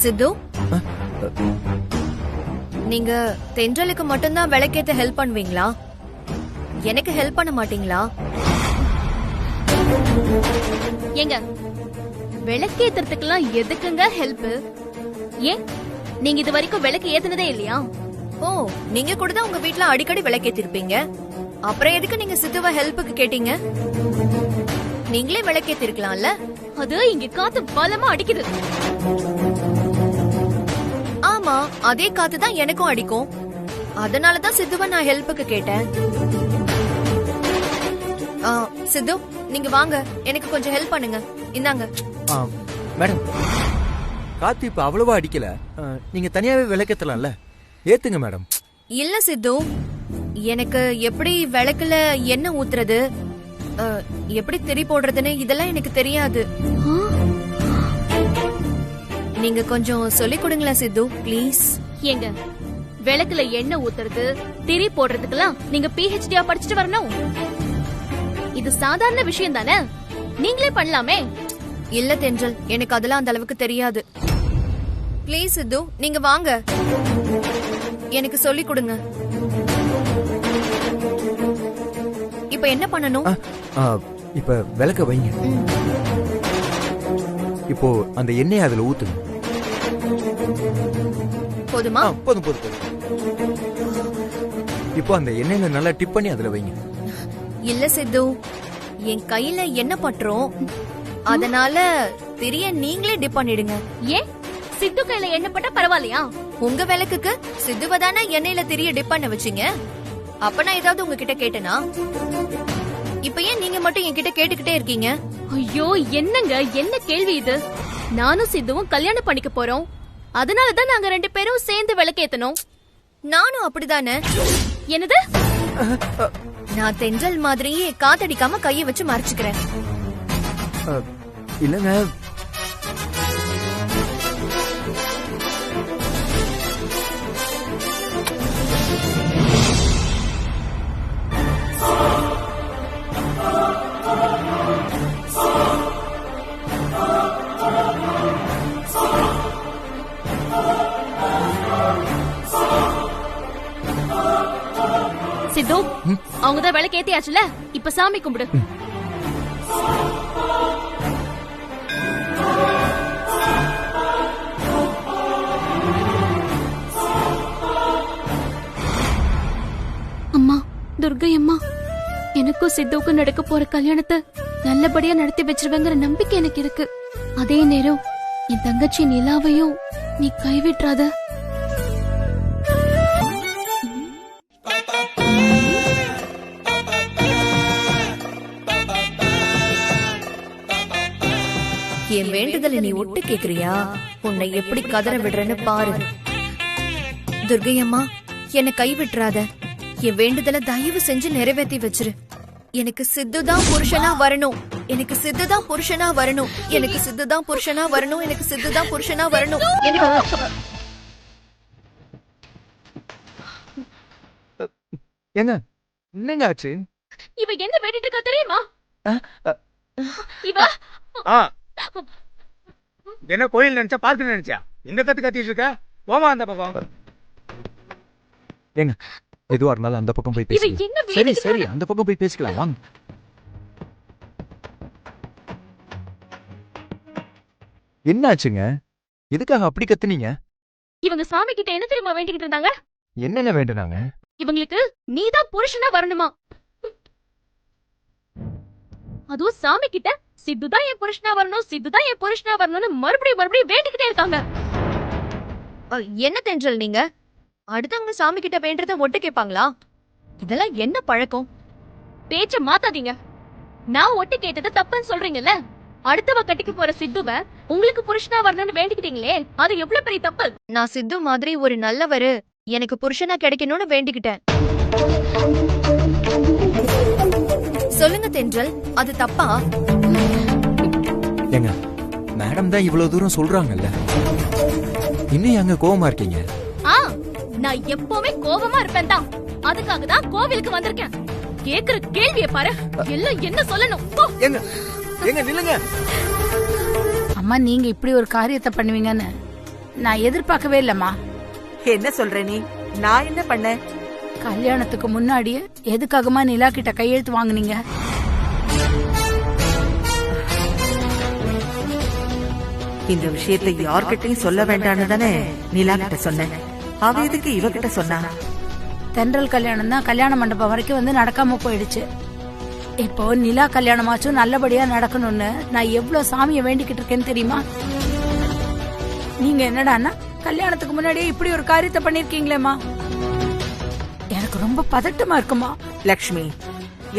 சித்து, நீங்க தென்றலுக்கு மட்டும்தான் விளக்கேத்த ஹெல்ப் பண்ணுவீங்களா? எனக்கு ஹெல்ப் பண்ண மாட்டீங்களா? ஏங்க, விளக்கேத்துறதுக்கெல்லாம் எதுக்குங்க ஹெல்ப்? ஏன் நீங்க இது வரைக்கும் விளக்கு ஏத்துனதே இல்லையா? ஓ, நீங்க கூட தான் உங்க வீட்ல அடிக்கடி விளக்கேத்திருப்பீங்க. அப்புறம் எதுக்கு நீங்க சித்துவ ஹெல்ப்புக்கு கேட்டீங்க? நீங்களே விளக்கேத்திருக்கலாம்ல. அது இங்க காத்து பலமா அடிக்குது. ஆமா, அதே காத்து தான் எனக்கும் அடிக்கும். அதனாலதான் சித்துவ நான் ஹெல்ப்புக்கு கேட்டேன். சித்து, நீங்க வாங்க, எனக்கு கொஞ்சம் ஹெல்ப் பண்ணுங்க. இந்தாங்க. மேடம், காத்து இப்ப அவ்வளவா அடிக்கல. நீங்க தனியாவே விளக்கேத்தலாம்ல, ஏத்துங்க மேடம். இல்ல சித்து, எனக்கு எப்படி விளக்குல எண்ணெய் ஊத்துறது, எப்படி திரி போடுறதுன்னு இதெல்லாம் எனக்கு தெரியாது. நீங்க கொஞ்சம் சொல்லி கொடுங்களா சித்து, ப்ளீஸ். ஏங்க, விளக்குல எண்ணெய் ஊத்துறது திரி போடுறதுக்கெல்லாம் நீங்க PhD படிச்சுட்டு வரணும். இது சாதாரண விஷயம் தானே, நீங்களே பண்ணலாமே. இல்ல தென்றல், எனக்கு அதெல்லாம் அந்த அளவுக்கு தெரியாது. ப்ளீஸ் சித்து, நீங்க வாங்க, எனக்கு சொல்லி கொடுங்க. இப்ப என்ன பண்ணணும்? இப்ப விளக்க வைங்க. இப்போ அந்த எண்ணெய் அதுல ஊத்துங்க. போதுமா? போதும் போதும். இப்போ அந்த எண்ணெயில நல்லா டிப் பண்ணி அதுல வைங்க. இல்ல சித்து, என் கையில எண்ணெய் பட்டுரும். அதனால திரிய நீங்களே டிப் பண்ணிடுங்க. ஏன் சித்து கையில எண்ணெய் பட்டா பரவாயில்லையா? உங்க விளக்குக்கு சித்துவதான எண்ணெயில திரிய டிப் பண்ண வச்சீங்க. அப்ப நான் ஏதாவது உங்ககிட்ட கேட்டனா? இப்ப ஏன் நீங்க மட்டும் என்கிட்ட கேட்டுக்கிட்டே இருக்கீங்க? ஐயோ, என்னங்க என்ன கேள்வி இது? நானும் சித்துவும் கல்யாணம் பண்ணிக்க போறோம். அதனாலதான் நாங்க 2 பேரும் சேர்ந்து விளக்கேத்தணும். நானும் அப்படிதானே. என்னது? நான் தென்றல் மாதிரியே காத்தடிக்காம கைய வச்சு மறைச்சுக்கிறேன். இல்லங்க, சித்து, அவங்கதான் விளக்கு ஏத்தியாச்சுல, இப்ப சாமி கும்பிடு. அம்மா துர்கை அம்மா, எனக்கும் சித்துவுக்கும் நடக்க போற கல்யாணத்தை நல்லபடியா நடத்தி வச்சிருவேங்கிற நம்பிக்கை எனக்கு இருக்கு. அதே நேரம் என் தங்கச்சி நிலாவையும் நீ கைவிட்றாத. என் வேண்டுதலை நீ ஒட்டு கேக்குறியா? உன்னை எப்படி கதற விடுறேன்னு பாரு. துர்கையம்மா, என்னை கைவிட்டுறாத. என் வேண்டுதலை தயவு செஞ்சு நிறைவேற்றி வச்சிரு. எனக்கு சித்துதான் புருஷனா வரணும். எனக்கு சித்துதான் புருஷனா வரணும். எனக்கு சித்துதான் புருஷனா வரணும். எனக்கு சித்துதான் புருஷனா வரணும். ஏங்க, என்னங்க ஆச்சு? இவ என்ன வேண்டிட்டு இருக்கா தெரியுமா? இவ என்ன கோயில் நினைச்சா பார்த்து நினைச்சா இந்த கத்திட்டு இருக்க? போமா அந்த பக்கம். ஏங்க, எதுவா இருந்தாலும் அந்த பக்கம் போய் பேசலாம். சரி சரி, அந்த பக்கம் போய் பேசிக்கலாம் வாங்க. என்ன ஆச்சுங்க? எதுக்காக அப்படி கத்துனீங்க? இவங்க சாமி கிட்ட என்ன தெரியுமா வேண்டிக்கிட்டு இருந்தாங்க? என்னென்ன வேண்டுனாங்க? இவங்களுக்கு நீதான் புருஷனா வரணுமா. அதுவும் சாமி கிட்ட சித்துதான் என் புருஷனா வரணும், சித்துதான் என் புருஷனா வரணும்னு மறுபடியும் வேண்டிக்கிட்டே இருக்காங்க. என்ன தென்றல் நீங்க? அடுத்தவங்க சாமி கிட்ட வேண்டறத ஒட்டு கேட்பாங்களா? இதெல்லாம் என்ன பழக்கம்? பேச்ச மாத்தாதீங்க. நான் ஒட்டு கேட்டது தப்புன்னு சொல்றீங்கல்ல. அடுத்தவ கட்டிக்கு போற சித்துவ உங்களுக்கு புருஷனா வரணும்னு வேண்டிக்கிட்டீங்களே, அது எவ்வளவு பெரிய தப்பு. நான் சித்து மாதிரி ஒரு நல்லவரு எனக்கு புருஷனா கிடைக்கணும்னு வேண்டிக்கிட்டேன். சொல்லுங்க தென்றல், அது தப்பா? ஏங்க, மேடம் தான் இவ்வளவு தூரம் சொல்றாங்கல்ல, இன்னும் எங்க கோவமா இருக்கீங்க? நான் எப்பவுமே கோவமா இருப்பேன் தான். அதுக்காக தான் கோவிலுக்கு வந்திருக்கேன். கேக்குற கேள்விய பாரு, எல்லாம் என்ன சொல்லணும். ஏங்க நில்லுங்க. அம்மா, நீங்க இப்படி ஒரு காரியத்தை பண்ணுவீங்கன்னு நான் எதிர்பார்க்கவே இல்லம்மா. என்ன சொல்ற நீ? நான் என்ன பண்ணேன்? கல்யாணத்துக்கு முன்னாடியே எதுக்காகமா நிலா கிட்ட கையெழுத்து வாங்குனீங்க? இந்த விஷயத்தை யார்கிட்டயும் சொல்ல வேண்டாம்னு தானே நிலா கிட்ட சொன்னேன். அவ எதுக்கு இவகிட்ட சொன்னா? தென்றல் கல்யாணம் தான் கல்யாண மண்டபம் வரைக்கும் வந்து நடக்காம போயிடுச்சு. இப்போ நிலா கல்யாணமாச்சும் நல்லபடியா நடக்கணும்னு நான் எவ்வளவு சாமியை வேண்டிக்கிட்டு இருக்கேன்னு தெரியுமா? நீங்க என்னடான்னா கல்யாணத்துக்கு முன்னாடியே இப்படி ஒரு காரியத்தை பண்ணிருக்கீங்களேம்மா. எனக்கு ரொம்ப பதட்டமா இருக்குமா. லக்ஷ்மி,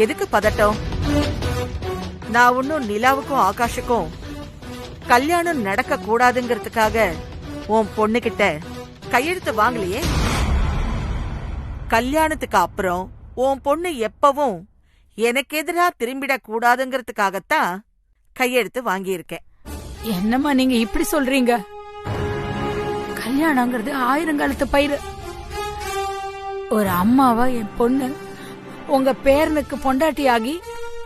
எதுக்கு பதட்டம்? நான் ஒன்னும் நிலாவுக்கும் ஆகாஷுக்கும் கல்யாணம் நடக்க கூடாதுங்கிறதுக்காக உன் பொண்ணுகிட்ட கையெழுத்து வாங்கலையே. கல்யாணத்துக்கு அப்புறம் உன் பொண்ணு எப்பவும் எனக்கு எதிரா திரும்பிடக் கூடாதுங்கிறதுக்காகத்தான் கையெழுத்து வாங்கியிருக்கேன். என்னம்மா நீங்க இப்படி சொல்றீங்க? கல்யாணங்கிறது ஆயிரங்காலத்து பயிர். ஒரு அம்மாவா என் பொண்ணு உங்க பேரனுக்கு பொண்டாட்டியாகி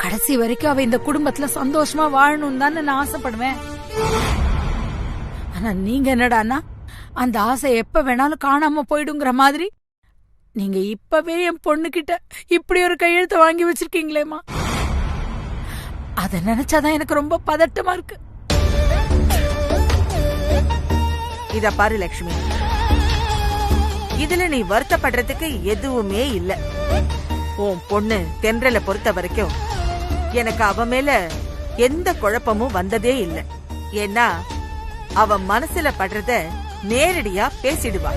கடைசி வரைக்கும் அவ இந்த குடும்பத்துல சந்தோஷமா வாழணும் தானே நான் ஆசைப்படுவேன். ஆனா நீங்க என்னடான்னா அந்த ஆசை எப்ப வேணாலும் காணாம போயிடுங்கிற மாதிரி நீங்க இப்பவே என் பொண்ணு கிட்ட இப்படி ஒரு கையெழுத்து வாங்கி வச்சிருக்கீங்களேம்மா. அத நினைச்சாதான் எனக்கு ரொம்ப பதட்டமா இருக்கு. இத பாரு லக்ஷ்மி, இதுல நீ வருத்தப்படுறதுக்கு எதுவுமே இல்ல. உன் பொண்ணு தென்றலை பொறுத்த வரைக்கும் எனக்கு அவ மேல எந்த குழப்பமும் வந்ததே இல்ல. ஏன்னா அவ மனசுல படுறத நேரடியா பேசிடுவா.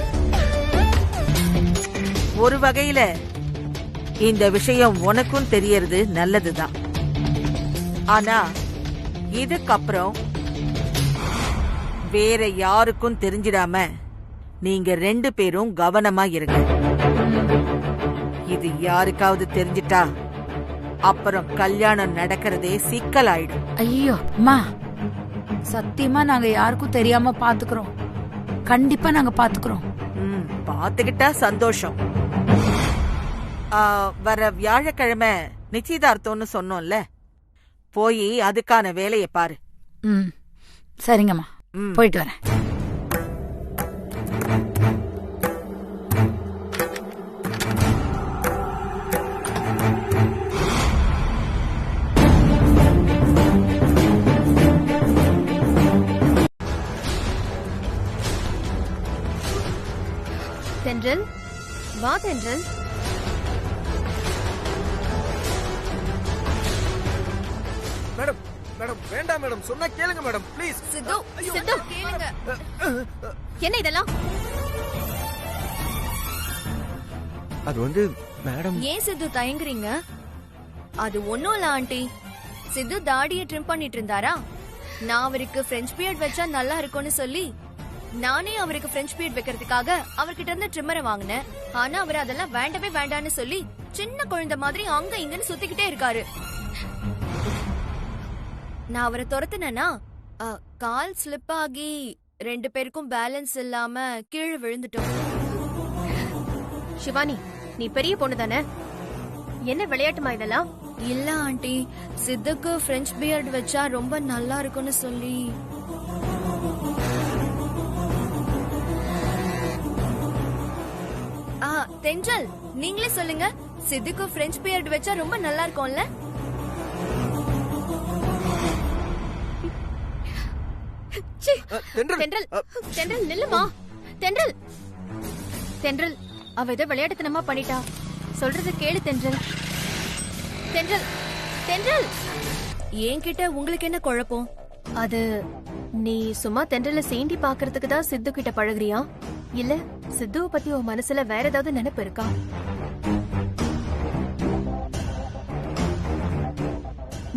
ஒரு வகையில இந்த விஷயம் உனக்கும் தெரியறது நல்லதுதான். ஆனா இதுக்கப்புறம் வேற யாருக்கும் தெரிஞ்சிடாம நீங்க 2 பேரும் கவனமா இருங்க. இது யாருக்காவது தெரிஞ்சிட்டா அப்புறம் கல்யாணம் நடக்கிறதே சிக்கலாயிடும். ஐயோ அம்மா, சத்தியமா நாங்க யாருக்கும் தெரியாம பாத்துக்கிறோம். கண்டிப்பா நாங்க பாத்துக்கிறோம். பாத்துக்கிட்டா சந்தோஷம். வர வியாழக்கிழமை நிச்சயதார்த்தம்னு சொன்னோம்ல, போய் அதுக்கான வேலையை பாரு. சரிங்கம்மா, போயிட்டு வரேன். தென்றல், வா தென்றல். மேடம் மேடம் வேண்டாம் மேடம், சொன்னா கேளுங்க மேடம் ப்ளீஸ். சித்து, சித்து கேளுங்க. என்ன இதெல்லாம்? அது வந்து மேடம். ஏன் சித்து தயங்குறீங்க? அது ஒண்ணும் இல்ல ஆண்டி. சித்து தாடியை ட்ரிம் பண்ணிட்டு இருந்தாரா, நான் அவருக்கு பிரெஞ்ச் பியர்ட் வச்சா நல்லா இருக்கும்னு சொல்லி நானே அவருக்கு பிரெஞ்ச் பியர்ட் வைக்கிறதுக்காக அவர்கிட்ட இருந்து ட்ரிம்மரை வாங்கினேன். ஆனா அவர் அதெல்லாம் வேண்டவே வேண்டான்னு சொல்லி சின்ன குழந்தை மாதிரி அங்க இங்கன்னு சுத்திக்கிட்டே இருக்காரு. நான் அவரை துரத்துனேனா கால் ஸ்லிப் ஆகி 2 பேருக்கும் பேலன்ஸ் இல்லாம கீழே விழுந்துட்டோம். சிவானி, நீ பெரிய பொண்ணு தானே, என்ன விளையாட்டுமா இதெல்லாம்? இல்ல ஆண்டி, சித்துக்கு பிரெஞ்ச் பியர்ட் வச்சா ரொம்ப நல்லா இருக்கும்னு சொல்லி. தென்றல், நீங்களே சொல்லுங்க, சித்துக்கு பிரெஞ்ச் பியர்ட் வச்சா ரொம்ப நல்லா இருக்கும்ல? தென்றல், தென்றல் நில்லுமா. தென்றல், தென்றல், அவ ஏதோ விளையாட்டுத்தனமா பண்ணிட்டா. சொல்றத கேளு தென்றல். தென்றல், தென்றல். என்கிட்ட உங்களுக்கு என்ன குழப்பம்? அது நீ சும்மா தென்றல சீண்டி பாக்குறதுக்கு தான் சித்து கிட்ட பழகுறியா, இல்ல சித்துவ பத்தி உன் மனசுல வேற ஏதாவது நினைப்பு இருக்கா?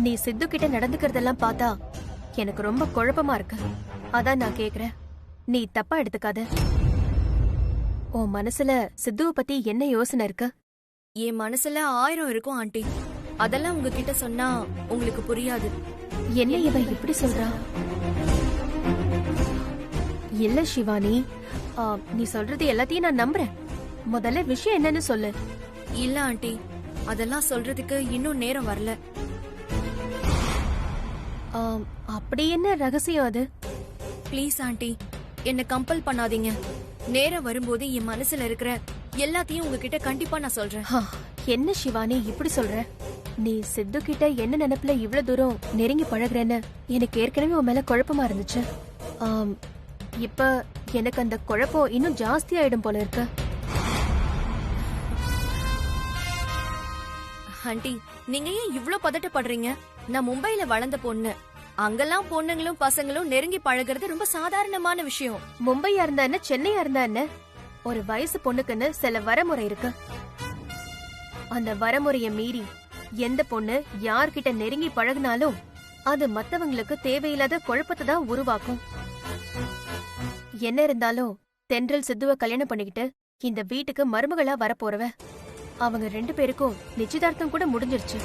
நீ சித்து கிட்ட நடந்துக்கிறதெல்லாம் பார்த்தா எனக்கு ரொம்ப குழப்பமா இருக்கு. அதான் நான் கேக்குறேன், நீ தப்பா எடுத்துக்காத. உன் மனசுல சித்துவ பத்தி என்ன யோசனை இருக்கு? என் மனசுல 1000 இருக்கும் ஆண்டி. அதெல்லாம் உங்ககிட்ட சொன்னா உங்களுக்கு புரியாது. என்ன இவன் இப்படி சொல்றா? இல்ல சிவானி, நீ சொல்றது எல்லாத்தையும் நான் நம்புறேன். முதல்ல விஷயம் என்னன்னு சொல்லு. இல்ல ஆண்டி, அதெல்லாம் சொல்றதுக்கு இன்னும் நேரம் வரல. அப்படி என்ன ரகசியம் அது? ப்ளீஸ் ஆண்டி, என்ன கம்பல் பண்ணாதீங்க. நேரம் வரும்போது என் மனசுல இருக்கிற எல்லாத்தையும் உங்ககிட்ட கண்டிப்பா நான் சொல்றேன். என்ன சிவானி இப்படி சொல்ற? நீ சித்து கிட்ட என்ன நினைப்புல இவ்வளவு தூரம் நெருங்கி பழகுறேன்னு எனக்கு ஏற்கனவே உன் மேல குழப்பமா இருந்துச்சு. இப்ப எனக்கு அந்த குழப்பம் இன்னும் ஜாஸ்தி ஆயிடும் போல இருக்கு. ஆண்டி, நீங்க ஏன் இவ்ளோ பதட்டப்படுறீங்க? நான் மும்பைல வளர்ந்த பொண்ணு. அங்கெல்லாம் பொண்ணுங்களும் பசங்களும் நெருங்கி பழகுறது ரொம்ப சாதாரணமான விஷயம். மும்பையா இருந்தா என்ன, சென்னையா இருந்தா என்ன, ஒரு வயசு பொண்ணுக்குன்னு சில வரமுறை இருக்கு. அந்த வரமுறைய மீறி எந்த பொண்ணு யார்கிட்ட நெருங்கி பழகினாலும் அது மத்தவங்களுக்கு தேவையில்லாத குழப்பத்தை தான் உருவாக்கும். என்ன இருந்தாலும் தென்றல் சித்துவ கல்யாணம் பண்ணிக்கிட்டு இந்த வீட்டுக்கு மருமகளா வரப்போறவ. அவங்க 2 பேருக்கும் நிச்சயதார்த்தம் கூட முடிஞ்சிருச்சு.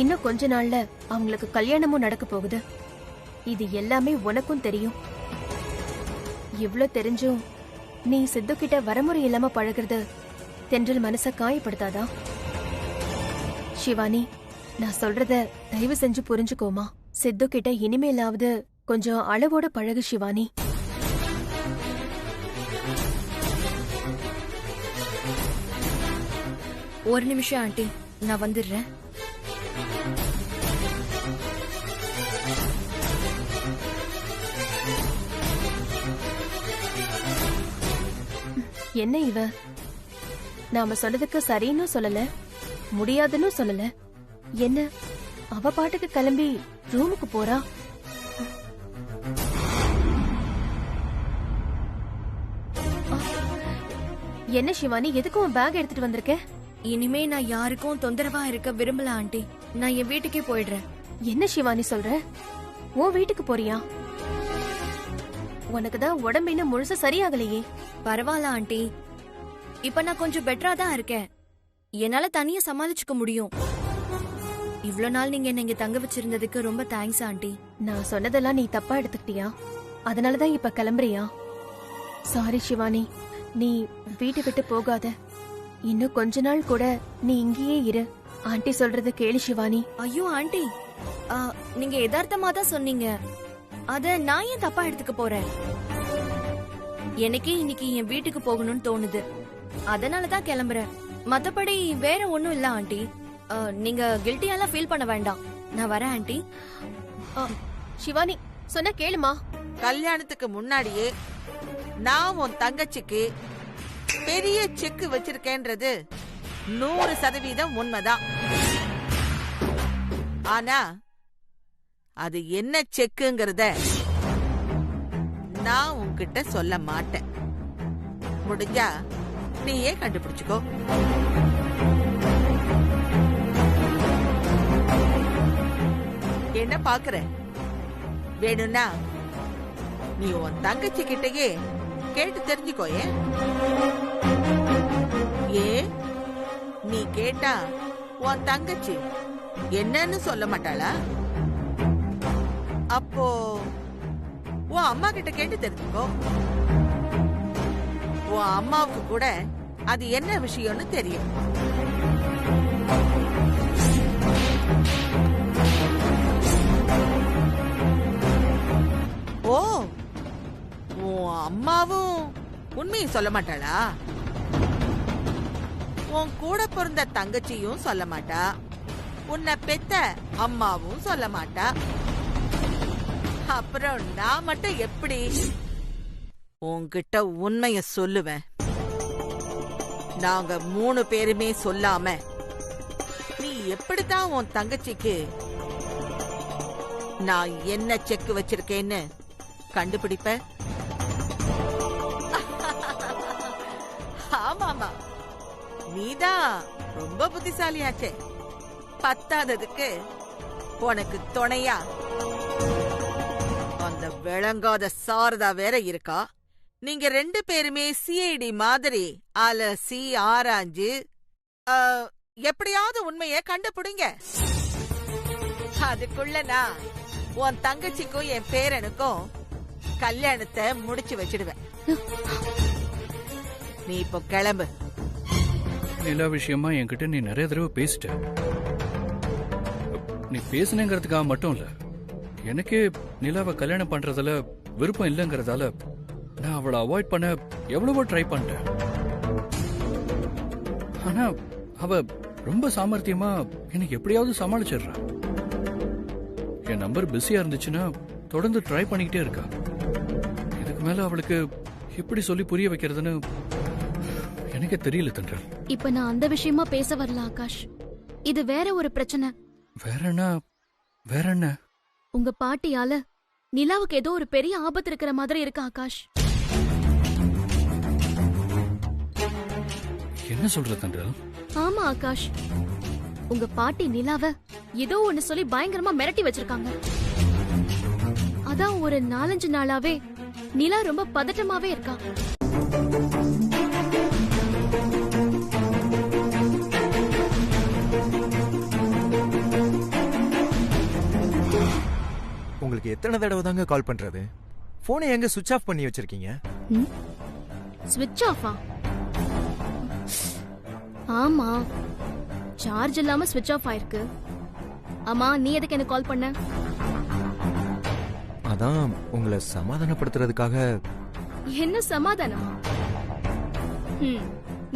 இன்னும் கொஞ்ச நாள்ல அவங்களுக்கு கல்யாணமும் நடக்க போகுது. இது எல்லாமே உனக்கும் தெரியும். இவ்ளோ தெரிஞ்சும் நீ சித்து கிட்ட வரமுறை இல்லாம பழகுறது தென்றல் மனச காயப்படுத்தாதா? சிவானி, நான் சொல்றத தயவு செஞ்சு புரிஞ்சுக்கோமா. சித்து கிட்ட இனிமேலாவது கொஞ்சம் அளவோட பழகு சிவானி. ஒரு நிமிஷம் ஆண்டி, நான் வந்துடுறேன். என்ன இவ நாம சொன்னதுக்கு சரின்னு சொல்லல, முடியாதுன்னு சொல்லல. என்ன அவ பாட்டுக்கு கிளம்பி ரூமுக்கு போறா? என்ன சிவானி, எதுக்கு உன் பேக் எடுத்துட்டு வந்திருக்க? இனிமே நான் யாருக்கும் தொந்தரவா இருக்க விரும்பல ஆண்டி. நான் என் வீட்டுக்கே போயிடுறேன். என்ன சிவானி சொல்ற? உன் வீட்டுக்கு போறியா? உனக்குதான் உடம்பு இன்னும் முழுசா சரியாகலையே. பரவாயில்ல ஆண்டி, இப்ப நான் கொஞ்சம் பெட்டரா தான் இருக்கேன். என்னால தனியா சமாளிச்சுக்க முடியும். இவ்ளோ நாள் நீங்க என்ன இங்க தங்க வச்சிருந்ததுக்கு ரொம்ப தேங்க்ஸ் ஆண்டி. நான் சொன்னதெல்லாம் நீ தப்பா எடுத்துக்கிட்டியா? அதனாலதான் இப்ப கிளம்புறியா? சாரி சிவானி, நீ வீட்டை விட்டு போகாத. இன்னும் கொஞ்ச நாள் கூட நீ இங்கேயே இரு. ஆண்டி சொல்றத கேளு சிவானி. ஐயோ ஆண்டி, நீங்க யதார்த்தமா தான் சொன்னீங்க. அத நான் ஏன் தப்பா எடுத்துக்க போறேன்? எனக்கே இன்னைக்கு என் வீட்டுக்கு போகணும்னு தோணுது. அதனாலதான் கிளம்புறேன். மத்தபடி வேற ஒண்ணும் இல்ல ஆண்டி. நீங்க கில்ட்டியாலாம் ஃபீல் பண்ண வேண்டாம். நான் வரேன் ஆண்டி. சிவானி சொன்ன கேளுமா. கல்யாணத்துக்கு முன்னாடியே நான் உன் தங்கச்சிக்கு பெரிய செக்கு வச்சிருக்கேன்றது 100% உண்மைதான். ஆனா அது என்ன செக்குங்கிறத நான் உன்கிட்ட சொல்ல மாட்டேன். முடிஞ்சா நீயே கண்டுபிடிச்சுக்கோ. என்ன பாக்குற? வேணும்னா நீ உன் தங்கச்சி கிட்டயே கேட்டு தெரிஞ்சுக்கோயே. நீ கேட்டா உன் தங்கச்சி என்னன்னு சொல்ல மாட்டாளா? அப்போ உன் அம்மா கிட்ட கேட்டு தெரிஞ்சுக்கோ. உன் அம்மாவுக்கு கூட அது என்ன விஷயம்னு தெரியும். ஓ, உன் அம்மாவும் உண்மையை சொல்ல மாட்டாளா? உன் கூட பிறந்த தங்கச்சியும் சொல்ல மாட்டா, உன்னை பெத்த அம்மாவும் சொல்ல மாட்டா. அப்புறம் நான் மட்டும் எப்படி உன்கிட்ட உண்மைய சொல்லுவேன்? நாங்க 3 பேருமே சொல்லாம நீ எப்படித்தான் உன் தங்கச்சிக்கு நான் என்ன செக் வச்சிருக்கேன்னு கண்டுபிடிப்ப? ஆமாமா, நீதான் ரொம்ப புத்திசாலியாச்சே. பத்தாததுக்கு உனக்கு துணையா அந்த விளங்காத சாரதா வேற இருக்கா. நீங்க 2 பேருமே சிஐடி மாதிரி அலசி ஆராய்ஞ்சு எப்படியாவது உண்மைய கண்டுபிடிங்க. அதுக்குள்ள நான் உன் தங்கச்சிக்கும் என் பேரனுக்கும் கல்யாணத்தை முடிச்சு வச்சிடுவேன். நீ இப்போ கிளம்பு. நிலா விஷயமா என்கிட்ட நீ நிறைய தடவை பேசிட்ட. நீ பேசுனேங்கிறதுக்காக மட்டும் இல்ல, எனக்கே நிலாவை கல்யாணம் பண்றதுல விருப்பம் இல்லைங்கிறதால நான் அவளை அவாய்ட் பண்ண எவ்வளவோ ட்ரை பண்ணிட்டேன். ஆனா அவ ரொம்ப சாமர்த்தியமா எனக்கு எப்படியாவது சமாளிச்சிடுறா. என் நம்பர் பிஸியா இருந்துச்சுன்னா தொடர்ந்து ட்ரை பண்ணிக்கிட்டே இருக்கா. இதுக்கு மேல அவளுக்கு எப்படி சொல்லி புரிய வைக்கிறதுன்னு எனக்கே தெரியல தென்றல். இப்ப நான் அந்த விஷயமா பேச வரல ஆகாஷ். இது வேற ஒரு பிரச்சனை. வேற என்ன? உங்க பாட்டியால நிலாவுக்கு ஏதோ ஒரு பெரிய ஆபத்து இருக்கிற மாதிரி இருக்கு ஆகாஷ். என்ன சொல்ற தென்றல்? ஆமா ஆகாஷ், உங்க பாட்டி நிலாவ ஏதோ ஒன்னு சொல்லி பயங்கரமா மிரட்டி வச்சிருக்காங்க. அதான் ஒரு 4-5 நாளாவே நிலா ரொம்ப பதட்டமாவே இருக்கா. உங்களுக்கு எத்தனை தடவை தாங்க கால் பண்றது? போனை எங்க சுவிட்ச் ஆஃப் பண்ணி வச்சிருக்கீங்க? ஸ்விட்ச் ஆஃபா? ஆமா, சார்ஜ் இல்லாம ஸ்விட்ச் ஆஃப் ஆயிருக்கு. ஆமா, நீ எதுக்கு எனக்கு கால் பண்ண? அதான் உங்களை சமாதானப்படுத்துறதுக்காக. என்ன சமாதானமா?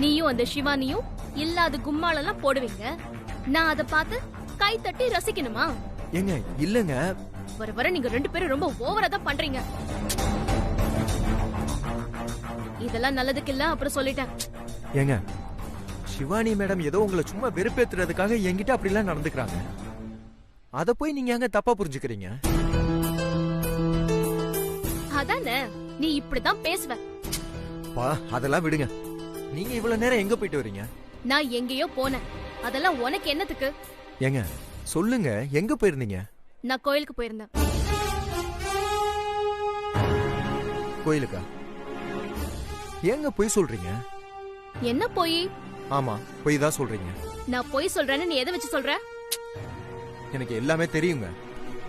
நீயும் அந்த சிவானியும் இல்லாத கும்மாளெல்லாம் போடுவீங்க. நான் அதை பார்த்து கை தட்டி ரசிக்கணுமா? ஏங்க இல்லங்க, வர வர நீங்க 2 பேரும் ரொம்ப ஓவரா தான் பண்றீங்க. இதெல்லாம் நல்லதுக்கு இல்ல, அப்புறம் சொல்லிட்டேன். ஏங்க சிவானி மேடம் ஏதோ உங்களை சும்மா வெறுப்பேத்துறதுக்காக என்கிட்ட அப்படிலாம் நடந்துக்கிறாங்க. அத போய் நீங்க எங்க தப்பா புரிஞ்சுக்கிறீங்க? அதானே, நீ இப்படிதான் பேசுவ. பா அதெல்லாம் விடுங்க. நீங்க இவ்வளவு நேரம் எங்க போயிட்டு வரீங்க? நான் எங்கேயோ போனேன். அதெல்லாம் உனக்கு என்னத்துக்கு? ஏங்க சொல்லுங்க, எங்க போயிருந்தீங்க? நான் கோயிலுக்கு போயிருந்தேன். கோயிலுக்கா? ஏங்க பொய் சொல்றீங்க? என்ன போய்? ஆமா பொய் தான் சொல்றீங்க. நான் பொய் சொல்றேன்னு நீ எதை வச்சு சொல்ற? எனக்கு எல்லாமே தெரியுங்க.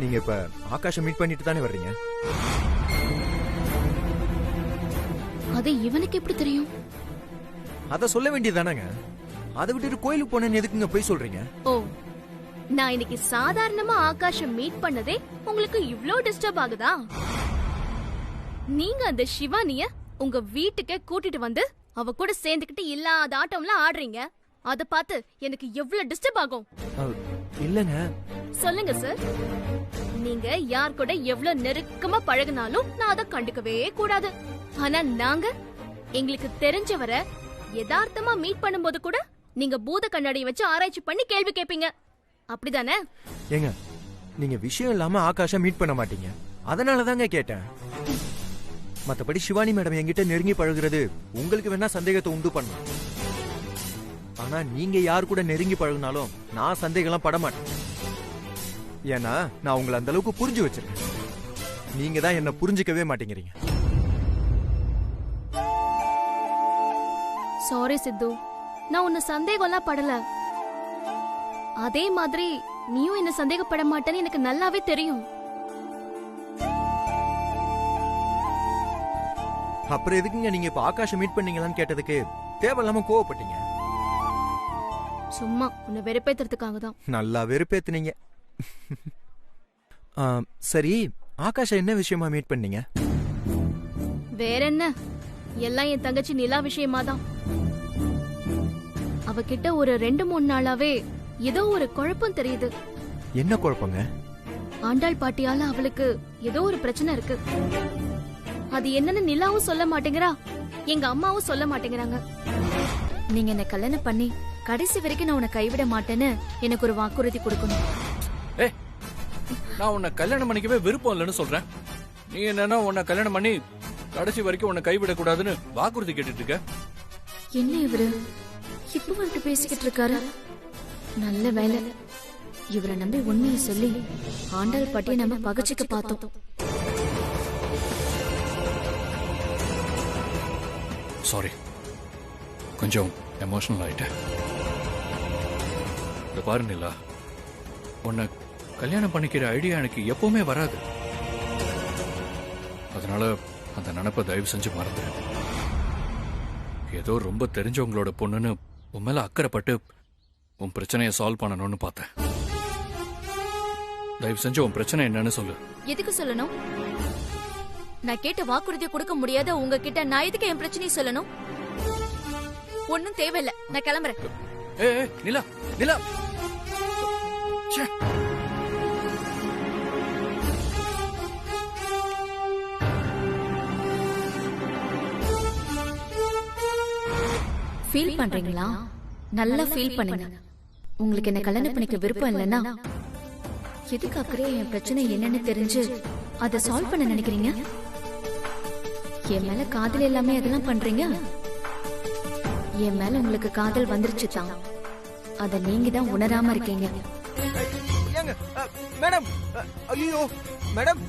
நீங்க இப்ப ஆகாஷை மீட் பண்ணிட்டு தானே வர்றீங்க? அது இவனுக்கு எப்படி தெரியும்? அத சொல்ல வேண்டியதானங்க. அதை விட்டுட்டு கோயிலுக்கு போனேன்னு எதுக்குங்க பொய் சொல்றீங்க? ஓ, நான் இன்னைக்கு சாதாரணமா ஆகாஷ மீட் பண்ணதே உங்களுக்கு இவ்ளோ டிஸ்டர்ப் ஆகுதா? நீங்க அந்த சிவானிய உங்க வீட்டுக்கே கூட்டிட்டு வந்து அவ கூட சேர்ந்துக்கிட்டு இல்லாத ஆட்டம்லாம் ஆடுறீங்க. அத பார்த்து எனக்கு எவ்வளவு டிஸ்டர்ப் ஆகும். இல்லங்க. சொல்லுங்க சார், நீங்க யார் கூட எவ்வளவு நெருக்கமா பழகினாலும் நான் அதை கண்டுக்கவே கூடாது. ஆனா நாங்க எங்களுக்கு தெரிஞ்சவரை யதார்த்தமா மீட் பண்ணும்போது கூட நீங்க பூத கண்ணாடியை வச்சு ஆராய்ச்சி பண்ணி கேள்வி கேட்பீங்க. அப்படிதானே? ஏங்க நீங்க விஷயம் இல்லாம ஆகாஷ மீட் பண்ண மாட்டீங்க, அதனால தாங்க கேட்டேன். மத்தபடி சிவானி மேடம் என்கிட்ட நெருங்கி பழகுறது உங்களுக்கு வேணா சந்தேகத்தை உண்டு பண்ணலாம். ஆனா நீங்க யார் கூட நெருங்கி பழகுனாலும் நான் சந்தேகம்லாம் பட மாட்டேன். ஏன்னா நான் உங்களை அந்த அளவுக்கு புரிஞ்சு வச்சிருக்கேன். நீங்க தான் என்ன புரிஞ்சுக்கவே மாட்டேங்கிறீங்க. சாரி சித்து, நான் உன்னை சந்தேகம்லாம் படல. அதே மாதிரி நீயும் என்ன சந்தேகப்பட மாட்டேன்னு எனக்கு நல்லாவே தெரியும். அப்புறம் எதுக்குங்க நீங்க இப்ப ஆகாஷ மீட் பண்ணீங்களான்னு கேட்டதுக்கு தேவையில்லாம கோவப்பட்டீங்க? சும்மா உன்னை வெறுப்பேத்துறதுக்காக தான். நல்லா வெறுப்பேத்துனீங்க. சரி, ஆகாஷ என்ன விஷயமா மீட் பண்ணீங்க? வேற என்ன, எல்லாம் என் தங்கச்சி நிலா விஷயமா தான். அவகிட்ட ஒரு 2-3 நாளாவே ஏதோ ஒரு குழப்பம் தெரியுது. என்ன குழப்பங்க? ஆண்டாள் பாட்டியால அவளுக்கு ஏதோ ஒரு பிரச்சனை இருக்கு. அது என்னன்னு நிலாவும் சொல்ல மாட்டேங்கிறா, எங்க அம்மாவும் சொல்ல மாட்டேங்கிறாங்க. நீங்க என்ன கல்யாணம் பண்ணி கடைசி வரைக்கும் நான் உன்னை கைவிட மாட்டேன்னு எனக்கு ஒரு வாக்குறுதி கொடுக்கணும். நான் உன்னை கல்யாணம் பண்ணிக்கவே விருப்பம் இல்லைன்னு சொல்றேன். நீ என்னன்னா உன்னை கல்யாணம் பண்ணி கடைசி வரைக்கும் உன்னை கைவிடக் கூடாதுன்னு வாக்குறுதி கேட்டுட்டு இருக்க. என்ன இவரு இப்ப வந்துட்டு பேசிக்கிட்டு இருக்காரு? நல்ல வேலை, இவரை நம்பி உண்மையை சொல்லி ஆண்டாள் பாட்டியை நம்ம பகச்சிக்க பார்த்தோம். சாரி, கொஞ்சம் எமோஷனல் ஆயிட்டேன். இந்த பாரு நிலா, உன்னை கல்யாணம் பண்ணிக்கிற ஐடியா எனக்கு எப்பவுமே வராது. அதனால அந்த நினைப்பை தயவு செஞ்சு மறந்துடு. ஏதோ ரொம்ப தெரிஞ்சவங்களோட பொண்ணுன்னு உன் மேல அக்கறைப்பட்டு உன் பிரச்சனையை சால்வ் பண்ணணும்னு பார்த்தேன். தயவு செஞ்சு உன் பிரச்சனை என்னன்னு சொல்லு. எதுக்கு சொல்லணும்? நான் கேட்ட வாக்குறுதியை கொடுக்க முடியாத உங்ககிட்ட நான் எதுக்கு என் பிரச்சனையை சொல்லணும்? ஒண்ணும் தேவையில்ல, நான் கிளம்புறேன். ஏய் நிலா நிலா ச்சே. ஃபீல் பண்றீங்களா? நல்லா ஃபீல் பண்ணுங்க. உங்களுக்கு என்ன கல்யாணம் பண்ணிக்க விருப்பம் இல்லைன்னா எதுக்கு அக்கறையா என் பிரச்சனை என்னன்னு தெரிஞ்சு அதை சால்வ் பண்ண நினைக்கிறீங்க? என் மேல காதல் எல்லாமே அதெல்லாம் பண்றீங்க. என் மேல உங்களுக்கு காதல் வந்துருச்சு தான், அத நீங்க தான் உணராம இருக்கீங்க. ஏங்க மேடம், ஐயோ மேடம்,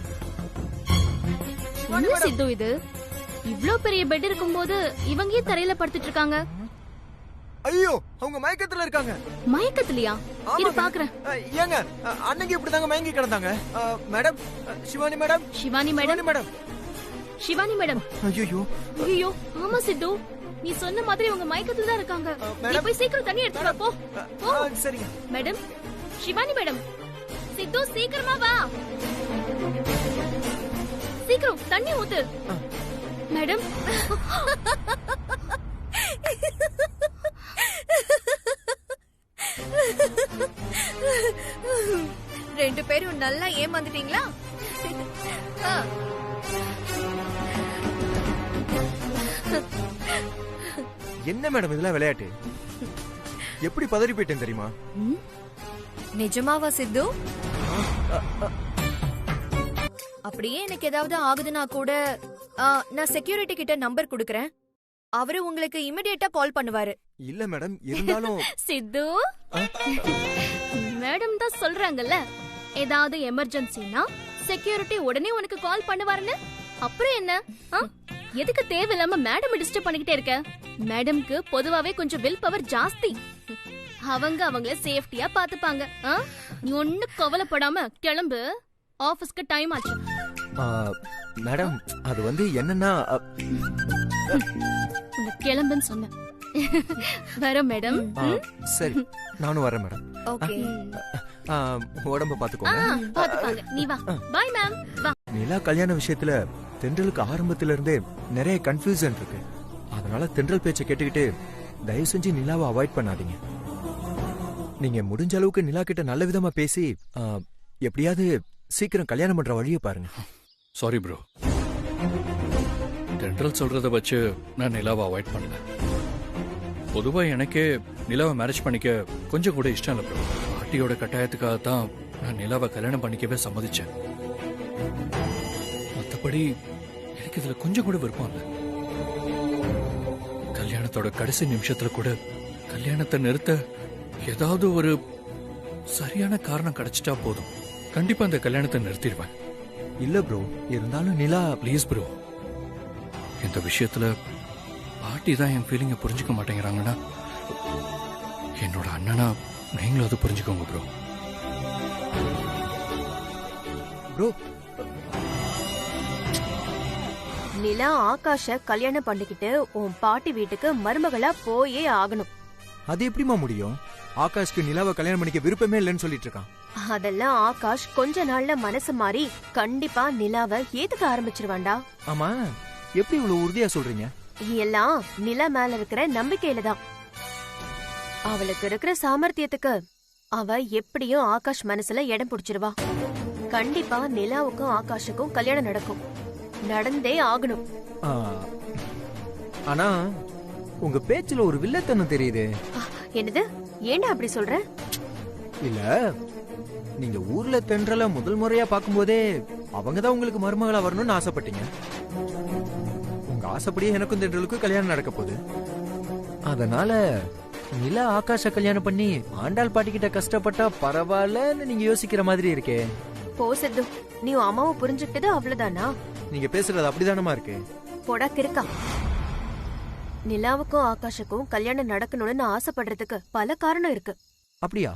என்ன சித்து இது? இவ்ளோ பெரிய பெட் இருக்கும்போது இவங்க ஏன் தரையில படுத்துட்டு இருக்காங்க? ஐயோ அவங்க மயக்கத்துல இருக்காங்க. மயக்கத்திலயா? இரு பாக்குறேன். ஏங்க அன்னைக்கு இப்படிதாங்க மயங்கி கிடந்தாங்க. Madam, Shivani madam, Shivani madam, madam, Shivani madam. ஐயோ ஐயோ ஆமா சித்து, நீ சொன்ன மாதிரி உங்க மயக்கத்துல தான் இருக்காங்க. நீ போய் சீக்கிரம் தண்ணி எடுத்துட்டு வா, போ. சரிங்க மேடம், சிவானி மேடம், சித்து சீக்கிரமா வா, சீக்கிரம் தண்ணி ஊத்து. மேடம், ரெண்டு பேரும் நல்லா ஏமாந்துட்டீங்களா? என்ன மேடம் இதெல்லாம் விளையாட்டு? எப்படி பதறி போயிட்டேன் தெரியுமா? நிஜமாவா சித்து? அப்படியே எனக்கு ஏதாவது ஆகுதுன்னா கூட நான் செக்யூரிட்டி கிட்ட நம்பர் குடுக்கறேன். அவரு உங்களுக்கு இமிடியேட்டா கால் பண்ணுவாரு. இல்ல மேடம், இருந்தாலும் சித்து மேடம் தான் சொல்றாங்கல்ல, ஏதாவது எமர்ஜென்சினா செக்யூரிட்டி உடனே உனக்கு கால் பண்ணுவாருன்னு. அப்புறம் என்ன? எதுக்கு தேவையில்லாம மேடம் டிஸ்டர்ப் பண்ணிக்கிட்டே இருக்க? மேடம்க்கு பொதுவாவே கொஞ்சம் வில் பவர் ஜாஸ்தி. அவங்க அவங்கள சேஃப்டியா பாத்துப்பாங்க. நீ ஒண்ணு கவலைப்படாம கிளம்பு, ஆபீஸ்க்கு டைம் ஆச்சு. மேடம் அது வந்து என்னன்னா, உங்க கிளம்புன்னு சொன்னேன். வர மேடம். சரி நானும் வரேன் மேடம். ஓகே, உடம்ப பாத்துக்கோங்க. பாத்துப்பாங்க. நீ வா. By ma'am. வா. நிலா கல்யாண விஷயத்துல தென்றலுக்கு ஆரம்பத்துல இருந்தே நிறைய கன்ஃபியூசன் இருக்கு. அதனால தென்றல் பேச்சை கேட்டுக்கிட்டு தயவு செஞ்சு நிலாவை அவாய்ட் பண்ணாதீங்க. நீங்க முடிஞ்ச அளவுக்கு நிலா கிட்ட நல்ல விதமா பேசி எப்படியாவது சீக்கிரம் கல்யாணம் பண்ற வழியை பாருங்க. சாரி ப்ரோ, தென்றல் சொல்றத வச்சு நான் நிலாவை அவாய்ட் பண்ணல. பொதுவா எனக்கே நிலாவை மேரேஜ் பண்ணிக்க கொஞ்சம் கூட இஷ்டம் இல்லை ப்ரோ. பாட்டியோட கட்டாயத்துக்காக தான் நான் நிலாவை கல்யாணம் பண்ணிக்கவே சம்மதிச்சேன். மற்றபடி எனக்கு இதுல கொஞ்சம் கூட விருப்பம் இல்லை. கல்யாணத்தோட கடைசி நிமிஷத்துல கூட கல்யாணத்தை நிறுத்த ஏதாவது ஒரு சரியான காரணம் கிடைச்சிட்டா போதும், கண்டிப்பா அந்த கல்யாணத்தை நிறுத்திடுவேன். இல்ல ப்ரோ, இருந்தாலும் நிலா ப்ளீஸ் ப்ரோ, இந்த விஷயத்துல பாட்டி தான் என் ஃபீலிங்கை புரிஞ்சுக்க மாட்டேங்கிறாங்கன்னா என்னோட அண்ணனா நீங்களும் அதை புரிஞ்சுக்கோங்க ப்ரோ. ப்ரோ, நிலா ஆகாஷ கல்யாணம் பண்ணிக்கிட்டு உன் பாட்டி வீட்டுக்கு மருமகளா போயே ஆகணும். அது எப்படிமா முடியும்? ஆகாஷ்க்கு நிலாவை கல்யாணம் பண்ணிக்க விருப்பமே இல்லைன்னு சொல்லிட்டு இருக்கான். அதெல்லாம் ஆகாஷ் கொஞ்ச நாள்ல மனசு மாறி கண்டிப்பா நிலாவை ஏத்துக்க ஆரம்பிச்சிருவான்டா. ஆமா, எப்படி இவ்வளவு உறுதியா சொல்றீங்க? எல்லாம் நிலா மேல இருக்கிற நம்பிக்கையில தான். அவளுக்கு இருக்கிற சாமர்த்தியத்துக்கு அவ எப்படியும் ஆகாஷ் மனசுல இடம் பிடிச்சிருவா. கண்டிப்பா நிலாவுக்கும் ஆகாஷுக்கும் கல்யாணம் நடக்கும், நடந்தே ஆகணும். ஆனா உங்க பேச்சுல ஒரு வில்லத்தனம் தெரியுது. என்னது? ஏண்டா அப்படி சொல்ற? இல்ல, நீங்க ஊர்ல தென்றல முதல் முறையா பாக்கும்போதே அவங்கதான் உங்களுக்கு மருமகளா வரணும்னு ஆசைப்பட்டீங்க. உங்க ஆசைப்படியே எனக்கும் தென்றலுக்கும் கல்யாணம் நடக்க போகுது. அதனால நிலா ஆகாஷ கல்யாணம் பண்ணி ஆண்டாள் பாட்டி கிட்ட கஷ்டப்பட்டா பரவாயில்லன்னு நீங்க யோசிக்கிற மாதிரி இருக்கே. போ சித்து, நீ அம்மாவை புரிஞ்சுக்கிட்டது அவ்வளவுதானா? நீங்க பேசுறது அப்படிதானமா இருக்கு. போடா கிறுக்கா. நிலாவுக்கும் ஆகாஷுக்கும் கல்யாணம் நடக்கணும்னு ஆசைப்படுறதுக்கு பல காரணம் இருக்கு. அப்படியா?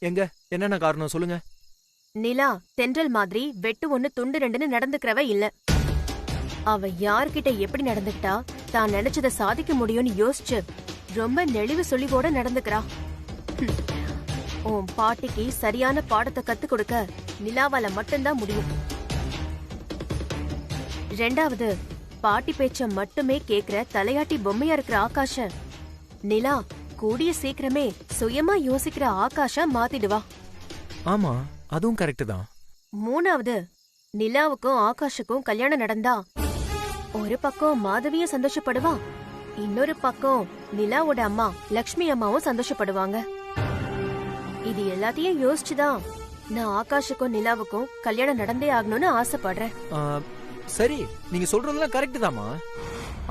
எங்க என்னென்ன காரணம் சொல்லுங்க. நிலா தென்றல் மாதிரி வெட்டு ஒண்ணு துண்டு ரெண்டுன்னு நடந்துக்கிறவ இல்ல. அவ யார்கிட்ட எப்படி நடந்துக்கிட்டா தான் நினைச்சத சாதிக்க முடியும்னு யோசிச்சு ரொம்ப நெளிவு சொல்லிவோட நடந்துக்கிறா. உன் பாட்டிக்கு சரியான பாடத்தை கத்து கொடுக்க நிலாவால மட்டும்தான் முடியும். ரெண்டாவது, பாட்டி பேச்ச மட்டுமே கேக்குற தலையாட்டி பொம்மையா இருக்கிற ஆகாஷ நிலா கூடிய சீக்கிரமே சுயமா யோசிக்கிற ஆகாஷா மாத்திடுவா. ஆமா, அதுவும் கரெக்ட் தான். மூணாவது, நிலாவுக்கும் ஆகாஷுக்கும் கல்யாணம் நடந்தா ஒரு பக்கம் மாதவியும் சந்தோஷப்படுவா, இன்னொரு பக்கம் நிலாவோட அம்மா லக்ஷ்மி அம்மாவும் சந்தோஷப்படுவாங்க. இது எல்லாத்தையும் யோசிச்சுதான் நான் ஆகாஷுக்கும் நிலாவுக்கும் கல்யாணம் நடந்தே ஆகணும்னு ஆசைப்படுறேன். சரி, நீங்க சொல்றதெல்லாம் கரெக்ட் தாமா.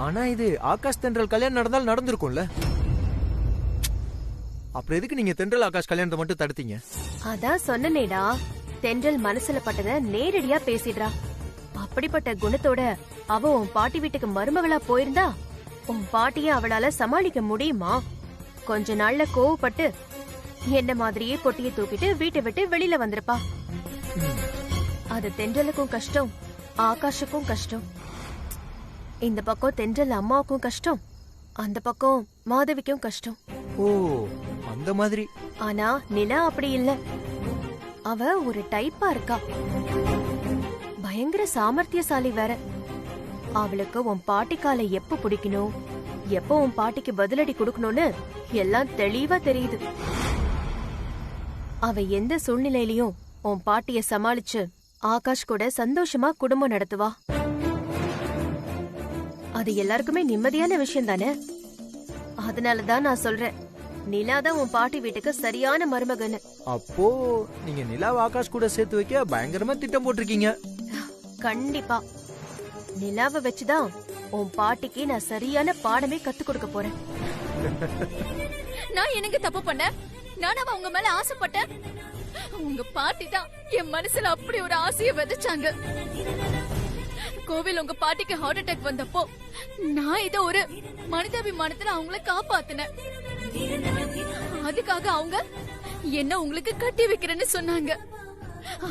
ஆனா இது ஆகாஷ் தென்றல் கல்யாணம் நடந்தால் நடந்திருக்கும்ல. அப்புறம் எதுக்கு நீங்க தென்றல் ஆகாஷ் கல்யாணத்தை மட்டும் தடுத்தீங்க? அதான் சொன்னனேடா, தென்றல் மனசுல பட்டத நேரடியா பேசிடுறா. அப்படிப்பட்ட குணத்தோட அவ உன் பாட்டி வீட்டுக்கு மருமகளா போயிருந்தா உன் பாட்டிய அவளால சமாளிக்க முடியுமா? கொஞ்ச நாள்ல கோவப்பட்டு என்ன மாதிரியே பொட்டியை தூக்கிட்டு வீட்டை விட்டு வெளியில வந்திருப்பா. அது தென்றலுக்கும் கஷ்டம், ஆகாஷுக்கும் கஷ்டம். இந்த பக்கம் தென்றல் அம்மாவுக்கும் கஷ்டம், அந்த பக்கம் மாதவிக்கும் கஷ்டம். ஓ, அந்த மாதிரி. ஆனா நிலா அப்படி இல்ல. அவ ஒரு டைப்பா இருக்கா, பயங்கர சாமர்த்தியசாலி வேற. அவளுக்கு உன் பாட்டி காலை எப்ப பிடிக்கணும், எப்ப உன் பாட்டிக்கு பதிலடி கொடுக்கணும்னு எல்லாம் தெளிவா தெரியுது. அவ எந்த சூழ்நிலையிலயும் உன் பாட்டிய சமாளிச்சு ஆகாஷ் கூட சந்தோஷமா குடும்பம் நடத்துவா. அது எல்லாருக்குமே நிம்மதியான விஷயம் தானே. அதனாலதான் நான் சொல்றேன், நிலாதான் உன் பாட்டி வீட்டுக்கு சரியான மருமகன்னு. அப்போ நீங்க நிலாவை ஆகாஷ் கூட சேர்த்து வைக்க பயங்கரமா திட்டம் போட்டிருக்கீங்க. கண்டிப்பா நிலாவை வச்சுதான் உன் பாட்டிக்கு நான் சரியான பாடமே கத்து கொடுக்க போறேன். நான் எனக்கு தப்பு பண்ணேன்? நானும் உங்க மேல ஆசைப்பட்டேன். உங்க பாட்டி தான் என் மனசுல அப்படி ஒரு ஆசையை விதைச்சாங்க. கோவில் உங்க பாட்டிக்கு ஹார்ட் அட்டாக் வந்தப்போ நான் இத ஒரு மனிதாபிமானத்துல அவங்கள காப்பாத்தினேன். அதுக்காக அவங்க என்ன உங்களுக்கு கட்டி வைக்கிறேன்னு சொன்னாங்க.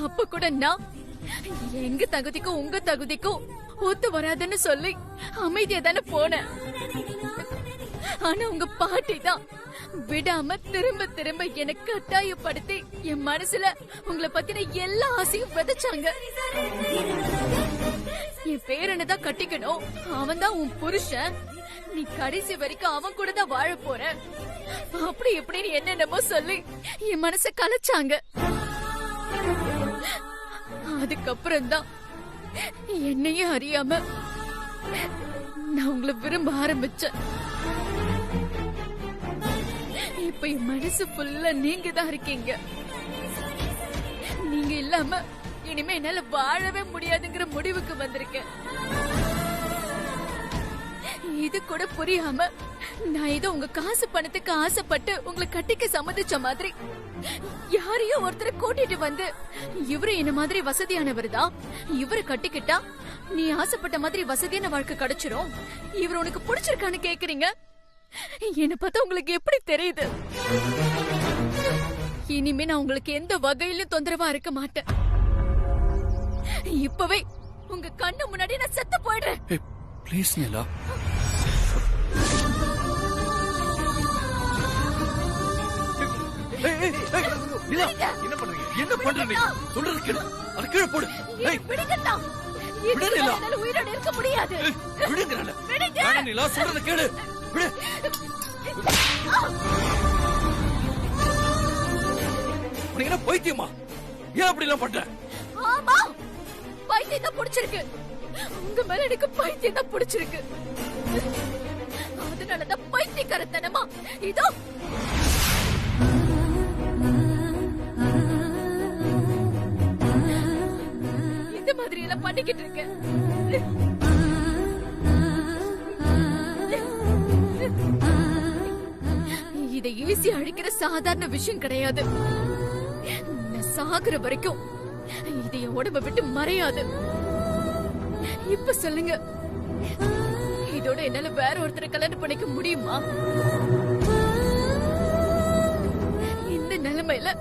அப்ப கூட நான் எங்க தகுதிக்கும் உங்க தகுதிக்கும் ஒத்து வராதுன்னு சொல்லி அமைதியா தானே போனேன். ஆனா உங்க பாட்டி தான் விடாம திரும்ப திரும்ப எனக்கு கட்டாயப்படுத்தி என் மனசுல உங்களை பத்தின எல்லா ஆசையும் விதைச்சாங்க. என் பேரனதான் கட்டிக்கணும், அவன் தான் உன் புருஷன், நீ கடைசி வரைக்கும் அவன் கூட தான் வாழ போற, அப்படி எப்படின்னு என்னென்னமோ சொல்லி என் மனச கலைச்சாங்க. அதுக்கப்புறம் தான் என்னையும் அறியாம நான் உங்களை விரும்ப ஆரம்பிச்சேன். இப்ப என் மனசு ஃபுல்லா நீங்க தான் இருக்கீங்க. நீங்க இல்லாம இனிமே என்னால வாழவே முடியாதுங்கிற முடிவுக்கு வந்திருக்கேன். இது கூட புரியாம நான் ஏதோ உங்க காசு பணத்துக்கு ஆசைப்பட்டு உங்களை கட்டிக்க சம்மதிச்ச மாதிரி யாரையும் ஒருத்தரை கூட்டிட்டு வந்து, இவரு என்ன மாதிரி வசதியானவர் தான், இவரை கட்டிக்கிட்டா நீ ஆசைப்பட்ட மாதிரி வசதியான வாழ்க்கை கிடைச்சிரும், இவர் உனக்கு பிடிச்சிருக்கான்னு கேக்குறீங்க. என்ன பார்த்தா உங்களுக்கு எப்படி தெரியுது? இனிமே நான் உங்களுக்கு எந்த வகையிலும் தொந்தரவா இருக்க மாட்டேன். இப்பவே உங்க கண்ணு முன்னாடி நான் செத்து போயிடுறேன். ப்ளீஸ் நிலா. என்ன பண்றீங்க? என்ன பண்றீங்க? சொல்றது கேளு. அது கீழே போடு. விடுங்கண்ணா, என்னால உயிரோட இருக்க முடியாது. விடுங்கறல. நான் நிலா சொல்றது கேளு. விடு. உனக்கு என்ன பைத்தியமா? ஏன் அப்படி எல்லாம் பண்ற? ஆமா, பைத்தியம் தான் பிடிச்சிருக்கு. உங்க மேல எனக்கு பைத்தியம் தான் பிடிச்சிருக்கு. அதனாலதான் பைத்தியக்காரத்தனமா இதோ இந்த மாதிரி எல்லாம் பண்ணிக்கிட்டு இருக்கேன். இதை ஈஸியா அழிக்கிற சாதாரண விஷயம் கிடையாது. நான் சாகுற வரைக்கும் இது என் உடம்ப விட்டு மறையாது. இப்ப சொல்லுங்க, இதோட என்னால வேற ஒருத்தரை கல்யாணம் பண்ணிக்க முடியுமா? இந்த நிலைமையில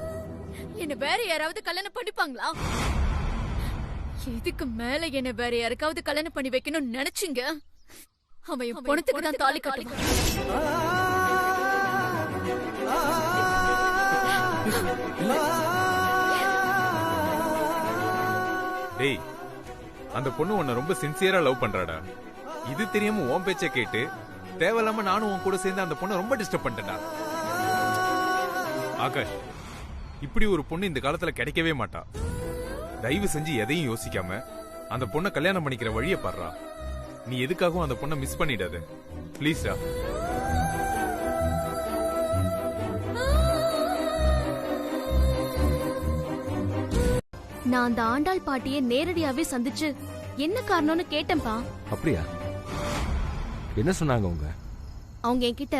என்ன வேற யாராவது கல்யாணம் பண்ணிப்பாங்களா? இதுக்கு மேல என்ன வேற யாருக்காவது கல்யாணம் பண்ணி வைக்கணும்னு நினைச்சீங்க, அவன் என் பணத்துக்கு தான் தாலி கட்டுவான். டேய், அந்த பொண்ணு உன்னை ரொம்ப சின்சியரா லவ் பண்றாடா. இது தெரியாம உன் பேச்ச கேட்டு தேவையில்லாம நானும் உன் கூட சேர்ந்து அந்த பொண்ணை ரொம்ப டிஸ்டர்ப் பண்ணிட்டேன்டா. ஆகாஷ், இப்படி ஒரு பொண்ணு இந்த காலத்துல கிடைக்கவே மாட்டா. தயவு செஞ்சு எதையும் யோசிக்காம அந்த பொண்ணை கல்யாணம் பண்ணிக்கிற வழியை பாடுறா. நீ எதுக்காகவும் அந்த பொண்ணை மிஸ் பண்ணிடாத பிளீஸ்டா. நான் அந்த ஆண்டாள் பாட்டியை நேரடியாவே சந்திச்சு என்ன காரணம்னு கேட்டேன்பா. அப்படியா? என்ன சொன்னாங்க அவங்க என்கிட்ட,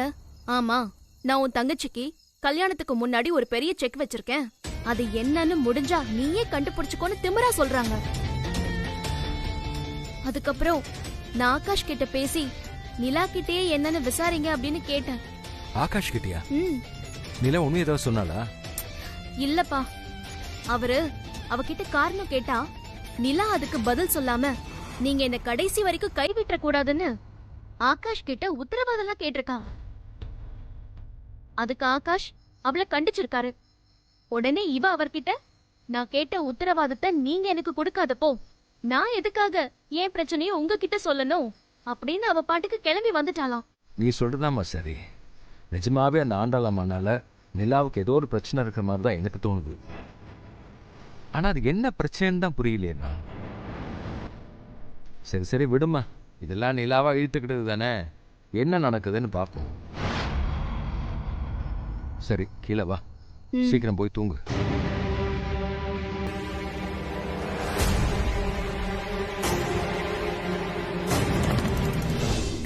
ஆமா நான் உன் தங்கச்சிக்கு கல்யாணத்துக்கு முன்னாடி ஒரு பெரிய செக் வச்சிருக்கேன், அது என்னன்னு முடிஞ்சா நீயே கண்டுபிடிச்சுக்கோன்னு திமிரா சொல்றாங்க. அதுக்கப்புறம் நான் ஆகாஷ் கிட்ட பேசி நிலா கிட்டே என்னன்னு விசாரிங்க அப்படின்னு கேட்டேன். ஆகாஷ் கிட்டியா? நிலா உண்மை ஏதாவது சொன்னாலா? இல்லப்பா, அவரு அவகிட்ட காரணம் கேட்டா நிலா அதுக்கு பதில் சொல்லாம நீங்க என்ன கடைசி வரைக்கும் கைவிட்ட கூடாதுன்னு ஆகாஷ் கிட்ட உத்தரவாதம் கேட்டிருக்கான். அதுக்கு ஆகாஷ் அவளை கண்டிச்சிருக்காரு. உடனே இவ அவர்கிட்ட, நான் கேட்ட உத்தரவாதத்தை நீங்க எனக்கு கொடுக்காதப்போ நான் எதுக்காக ஏன் பிரச்சனையும் உங்ககிட்ட சொல்லணும் அப்படின்னு அவ பாட்டுக்கு கிளம்பி வந்துட்டாளாம். நீ சொல்றதாமா சரி. நிஜமாவே அந்த ஆண்டாளம்மானால நிலாவுக்கு ஏதோ ஒரு பிரச்சனை இருக்கிற மாதிரி தான் எனக்கு தோணுது. ஆனா அது என்ன பிரச்சனைன்னு தான் புரியலையா? சரி சரி விடுமா, இதெல்லாம் நிலாவா இழுத்துக்கிட்டது தானே, என்ன நடக்குதுன்னு பார்ப்போம். சரி கீழே வா, சீக்கிரம் போய் தூங்கு.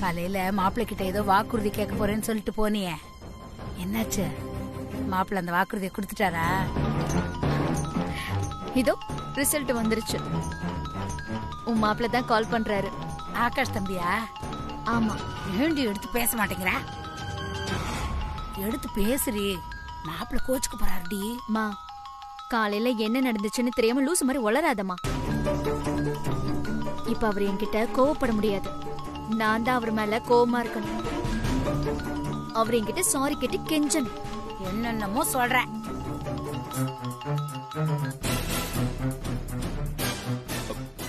காலையில மாப்பிள்ளை கிட்ட ஏதோ வாக்குறுதி கேட்க போறேன்னு சொல்லிட்டு போனியே, என்னாச்சு? மாப்பிள்ளை அந்த வாக்குறுதியை கொடுத்துட்டாரா? இதோ ரிசல்ட் வந்துருச்சு. உன் மாப்பிள்ள தான் கால் பண்றாரு. ஆகாஷ் தம்பியா? ஆமா. ஏண்டி எடுத்து பேச மாட்டேங்கிற? எடுத்து பேசுறி, மாப்பிள்ள கோச்சுக்கு போறாருடி. மா, காலையில என்ன நடந்துச்சுன்னு தெரியாம லூசு மாதிரி வளராதமா. இப்ப அவர் என்கிட்ட கோவப்பட முடியாது. நான் தான் அவர் மேல கோவமா இருக்கணும். அவர் என்கிட்ட சாரி கேட்டு கெஞ்சணும். என்னென்னமோ சொல்றேன்.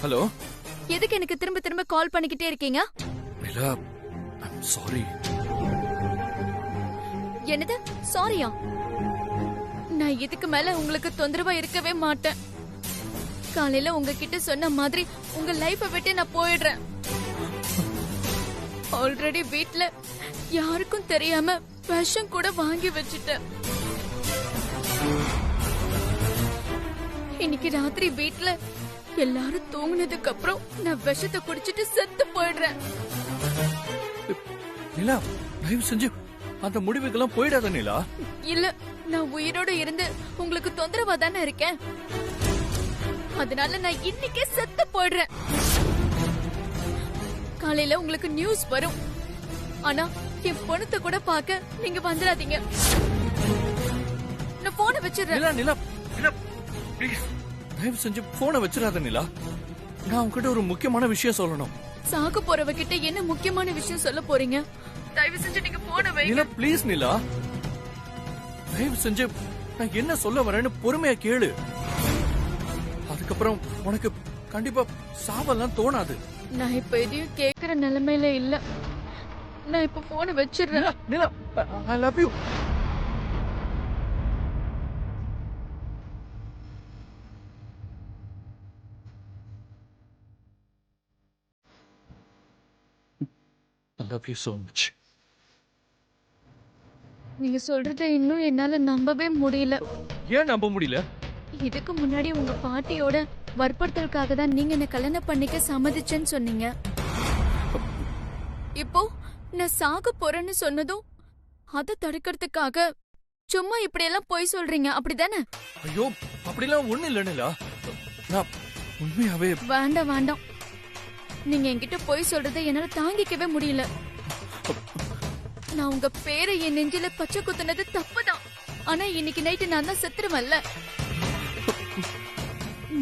ஹலோ, எதுக்கு எனக்கு திரும்ப திரும்ப கால் பண்ணிக்கிட்டே இருக்கீங்க? நிலா, ஐம் சாரி. என்னது சாரியா? நான் இதுக்கு மேல உங்களுக்கு தொந்தரவா இருக்கவே மாட்டேன். காலையில உங்ககிட்ட சொன்ன மாதிரி உங்க லைஃபை விட்டு நான் போயிடுறேன். ஆல்ரெடி வீட்ல யாருக்கும் தெரியாம விஷம் கூட வாங்கி வச்சுட்டேன். இன்னைக்கு ராத்திரி வீட்ல எல்லாரும் தூங்குனதுக்கு அப்புறம் நான் விஷத்தை குடிச்சிட்டு செத்து போயிடுறேன். நிலா, தயவு செஞ்சு அந்த முடிவுக்கெல்லாம் போயிடாத நிலா. இல்ல, நான் உயிரோட இருந்து உங்களுக்கு தொந்தரவா தானே இருக்கேன். அதனால நான் இன்னைக்கே செத்து போயிடுறேன். காலையில உங்களுக்கு நியூஸ் வரும். ஆனா என் பொண்ணத்தை கூட பார்க்க நீங்க வந்துடாதீங்க. நான் போனை வச்சிடுறேன். நிலா நிலா நிலா, ப்ளீஸ் தயவு செஞ்சு போனை வச்சிடாத நிலா. நான் உன்கிட்ட ஒரு முக்கியமான விஷயம் சொல்லணும். சாக போறவ கிட்ட என்ன முக்கியமான விஷயம் சொல்ல போறீங்க? தயவு செஞ்சு நீங்க போனை வைங்க. நிலா ப்ளீஸ் நிலா, தயவு செஞ்சு நான் என்ன சொல்ல வரேன்னு பொறுமையா கேளு. அதுக்கப்புறம் உனக்கு கண்டிப்பா சாவெல்லாம் தோணாது. நான் இப்ப எதையும் கேக்குற நிலைமையில இல்ல. நான் இப்ப போனை வச்சிடுறேன். Nila, I love you. I love you so much. நீங்க சொல்றத இன்னும் என்னால நம்பவே முடியல. ஏன் நம்ப முடியல? இதுக்கு முன்னாடி உங்க பாட்டியோட வற்புறுத்தலுக்காக தான் நீங்க என்ன கல்யாணம் பண்ணிக்க சம்மதிச்சேன்னு சொன்னீங்க. இப்போ நான் சாக போறேன்னு சொன்னதும் அதை தடுக்கிறதுக்காக சும்மா இப்படி எல்லாம் போய் சொல்றீங்க, அப்படிதானே? ஐயோ, அப்படிலாம் ஒண்ணு இல்ல நிலா. நான் உண்மையாவே வேண்டாம் வேண்டாம். நீங்க என்கிட்ட போய் சொல்றதை என்னால தாங்கிக்கவே முடியல. நான் உங்க பேரை என் நெஞ்சில பச்சை குத்துனது தப்புதான். ஆனா இன்னைக்கு நைட்டு நான் தான் செத்துருவல்ல.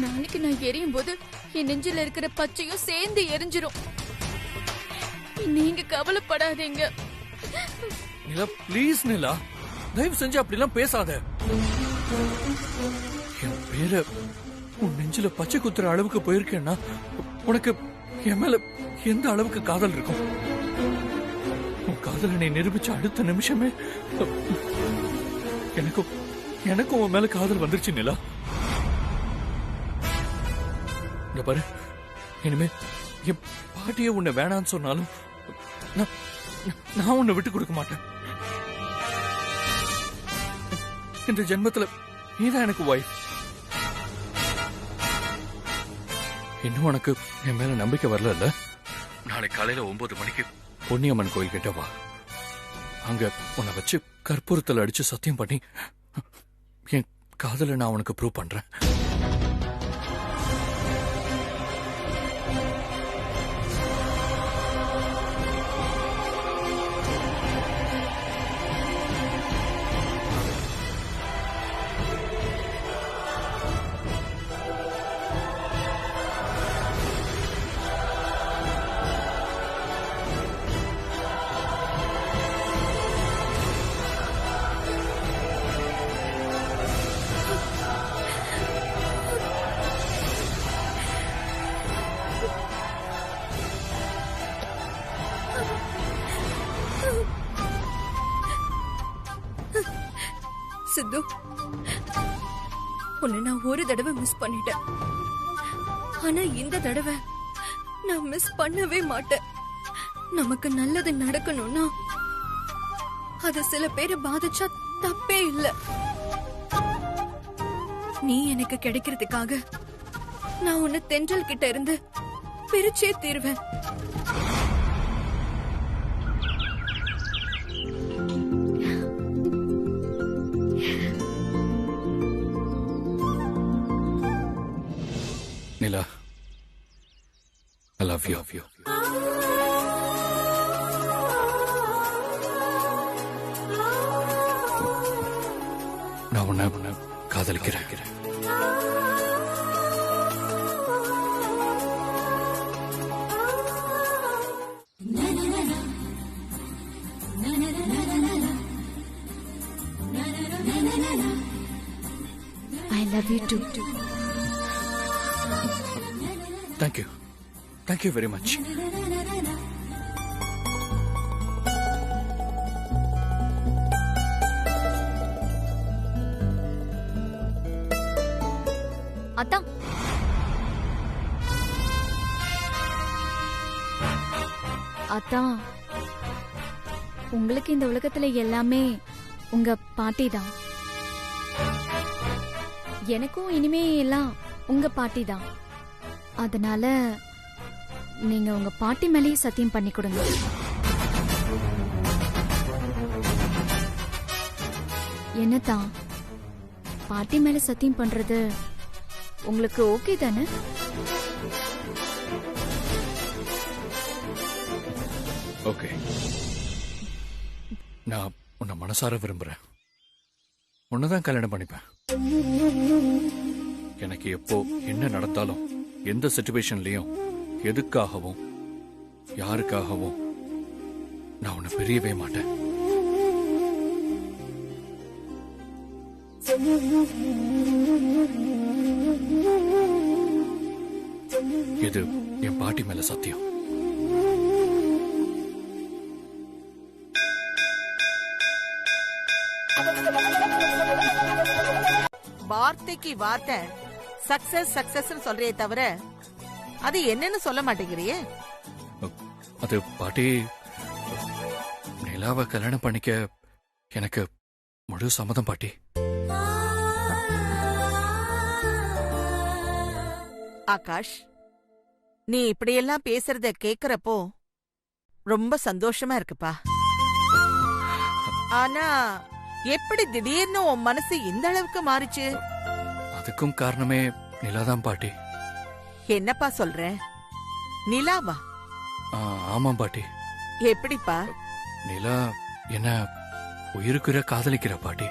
நாளைக்கு நான் எரியும் போது என் நெஞ்சில இருக்கிற பச்சையும் சேர்ந்து எரிஞ்சிரும். நீங்க கவலைப்படாதீங்க. நிலா ப்ளீஸ் நிலா, தயவு செஞ்சு அப்படிலாம் பேசாத. என் பேரை உன் நெஞ்சில பச்சை குத்துற அளவுக்கு போயிருக்கேன்னா உனக்கு என் மேல எந்த அளவுக்கு காதல் இருக்கும்? உன் காதலை நீ நிரூபிச்ச அடுத்த நிமிஷமே எனக்கும் உன் மேல காதல் வந்துருச்சு நிலா. இங்க பாரு, இனிமே என் பாட்டிய உன்னை வேணான்னு சொன்னாலும் நான் உன்னை விட்டு கொடுக்க மாட்டேன். இந்த ஜென்மத்துல நீதான் எனக்கு வைஃப். இன்னும் உனக்கு என் மேல நம்பிக்கை வரல? நாளை காலையில 9 மணிக்கு பொன்னியம்மன் கோயில் கிட்ட வா. அங்க உன்னை வச்சு கற்பூரத்தில் அடிச்சு சத்தியம் பண்ணி என் காதலை நான் உனக்கு ப்ரூவ் பண்றேன். சித்து, உன்னை நான் ஒரு தடவை மிஸ் பண்ணிட்டேன். ஆனா இந்த தடவை நான் மிஸ் பண்ணவே மாட்டேன். நமக்கு நல்லது நடக்கணும்னா அது சில பேரை பாதிச்சா தப்பே இல்ல. நீ எனக்கு கிடைக்கிறதுக்காக நான் உன்னை தென்றல் கிட்ட இருந்து பிரிச்சே தீர்வேன். நிலா, I love you. நான் உன்னை காதலிக்கிறேன். I love you too. Thank you very much. அத்தா, அத்தா, உங்களுக்கு இந்த உலகத்துல எல்லாமே உங்க பாட்டி தான். எனக்கும் இனிமே எல்லாம் உங்க பாட்டி தான். அதனால நீங்க உங்க பாட்டி மேலேயே சத்தியம் பண்ணி கொடுங்க. என்னதான் பாட்டி மேல சத்தியம் பண்றது உங்களுக்கு ஓகே தானே? ஓகே, நான் உன்னை மனசார விரும்புறேன். உன்னதான் கல்யாணம் பண்ணிப்பேன். எனக்கு எப்போ என்ன நடந்தாலும் எந்த சிச்சுவேஷன்லயும் எதுக்காகவும் யாருக்காகவும் நான் உன்னை பிரியவே மாட்டேன். இது என் பாட்டி மேல சத்தியம். வார்த்தைக்கு வார்த்தை சக்சஸ் சக்சஸ் சொல்றே தவிர அது என்னன்னு சொல்ல மாட்டேங்கிறியே. அது பாட்டி, நிலாவை கல்யாணம் பண்ணிக்க எனக்கு முழு சம்மதம் பாட்டி. ஆகாஷ், நீ இப்படியெல்லாம் பேசுறத கேக்குறப்போ ரொம்ப சந்தோஷமா இருக்குப்பா. ஆனா எப்படி திடீர்னு உன் மனசு இந்த அளவுக்கு மாறிச்சு? அதுக்கும் காரணமே நிலாதான் பாட்டி. என்னப்பா சொல்ற? நிலாவா? ஆமாம் பாட்டி. எப்படிப்பா? நிலா என்ன உயிருக்குற காதலிக்கிற பாட்டி.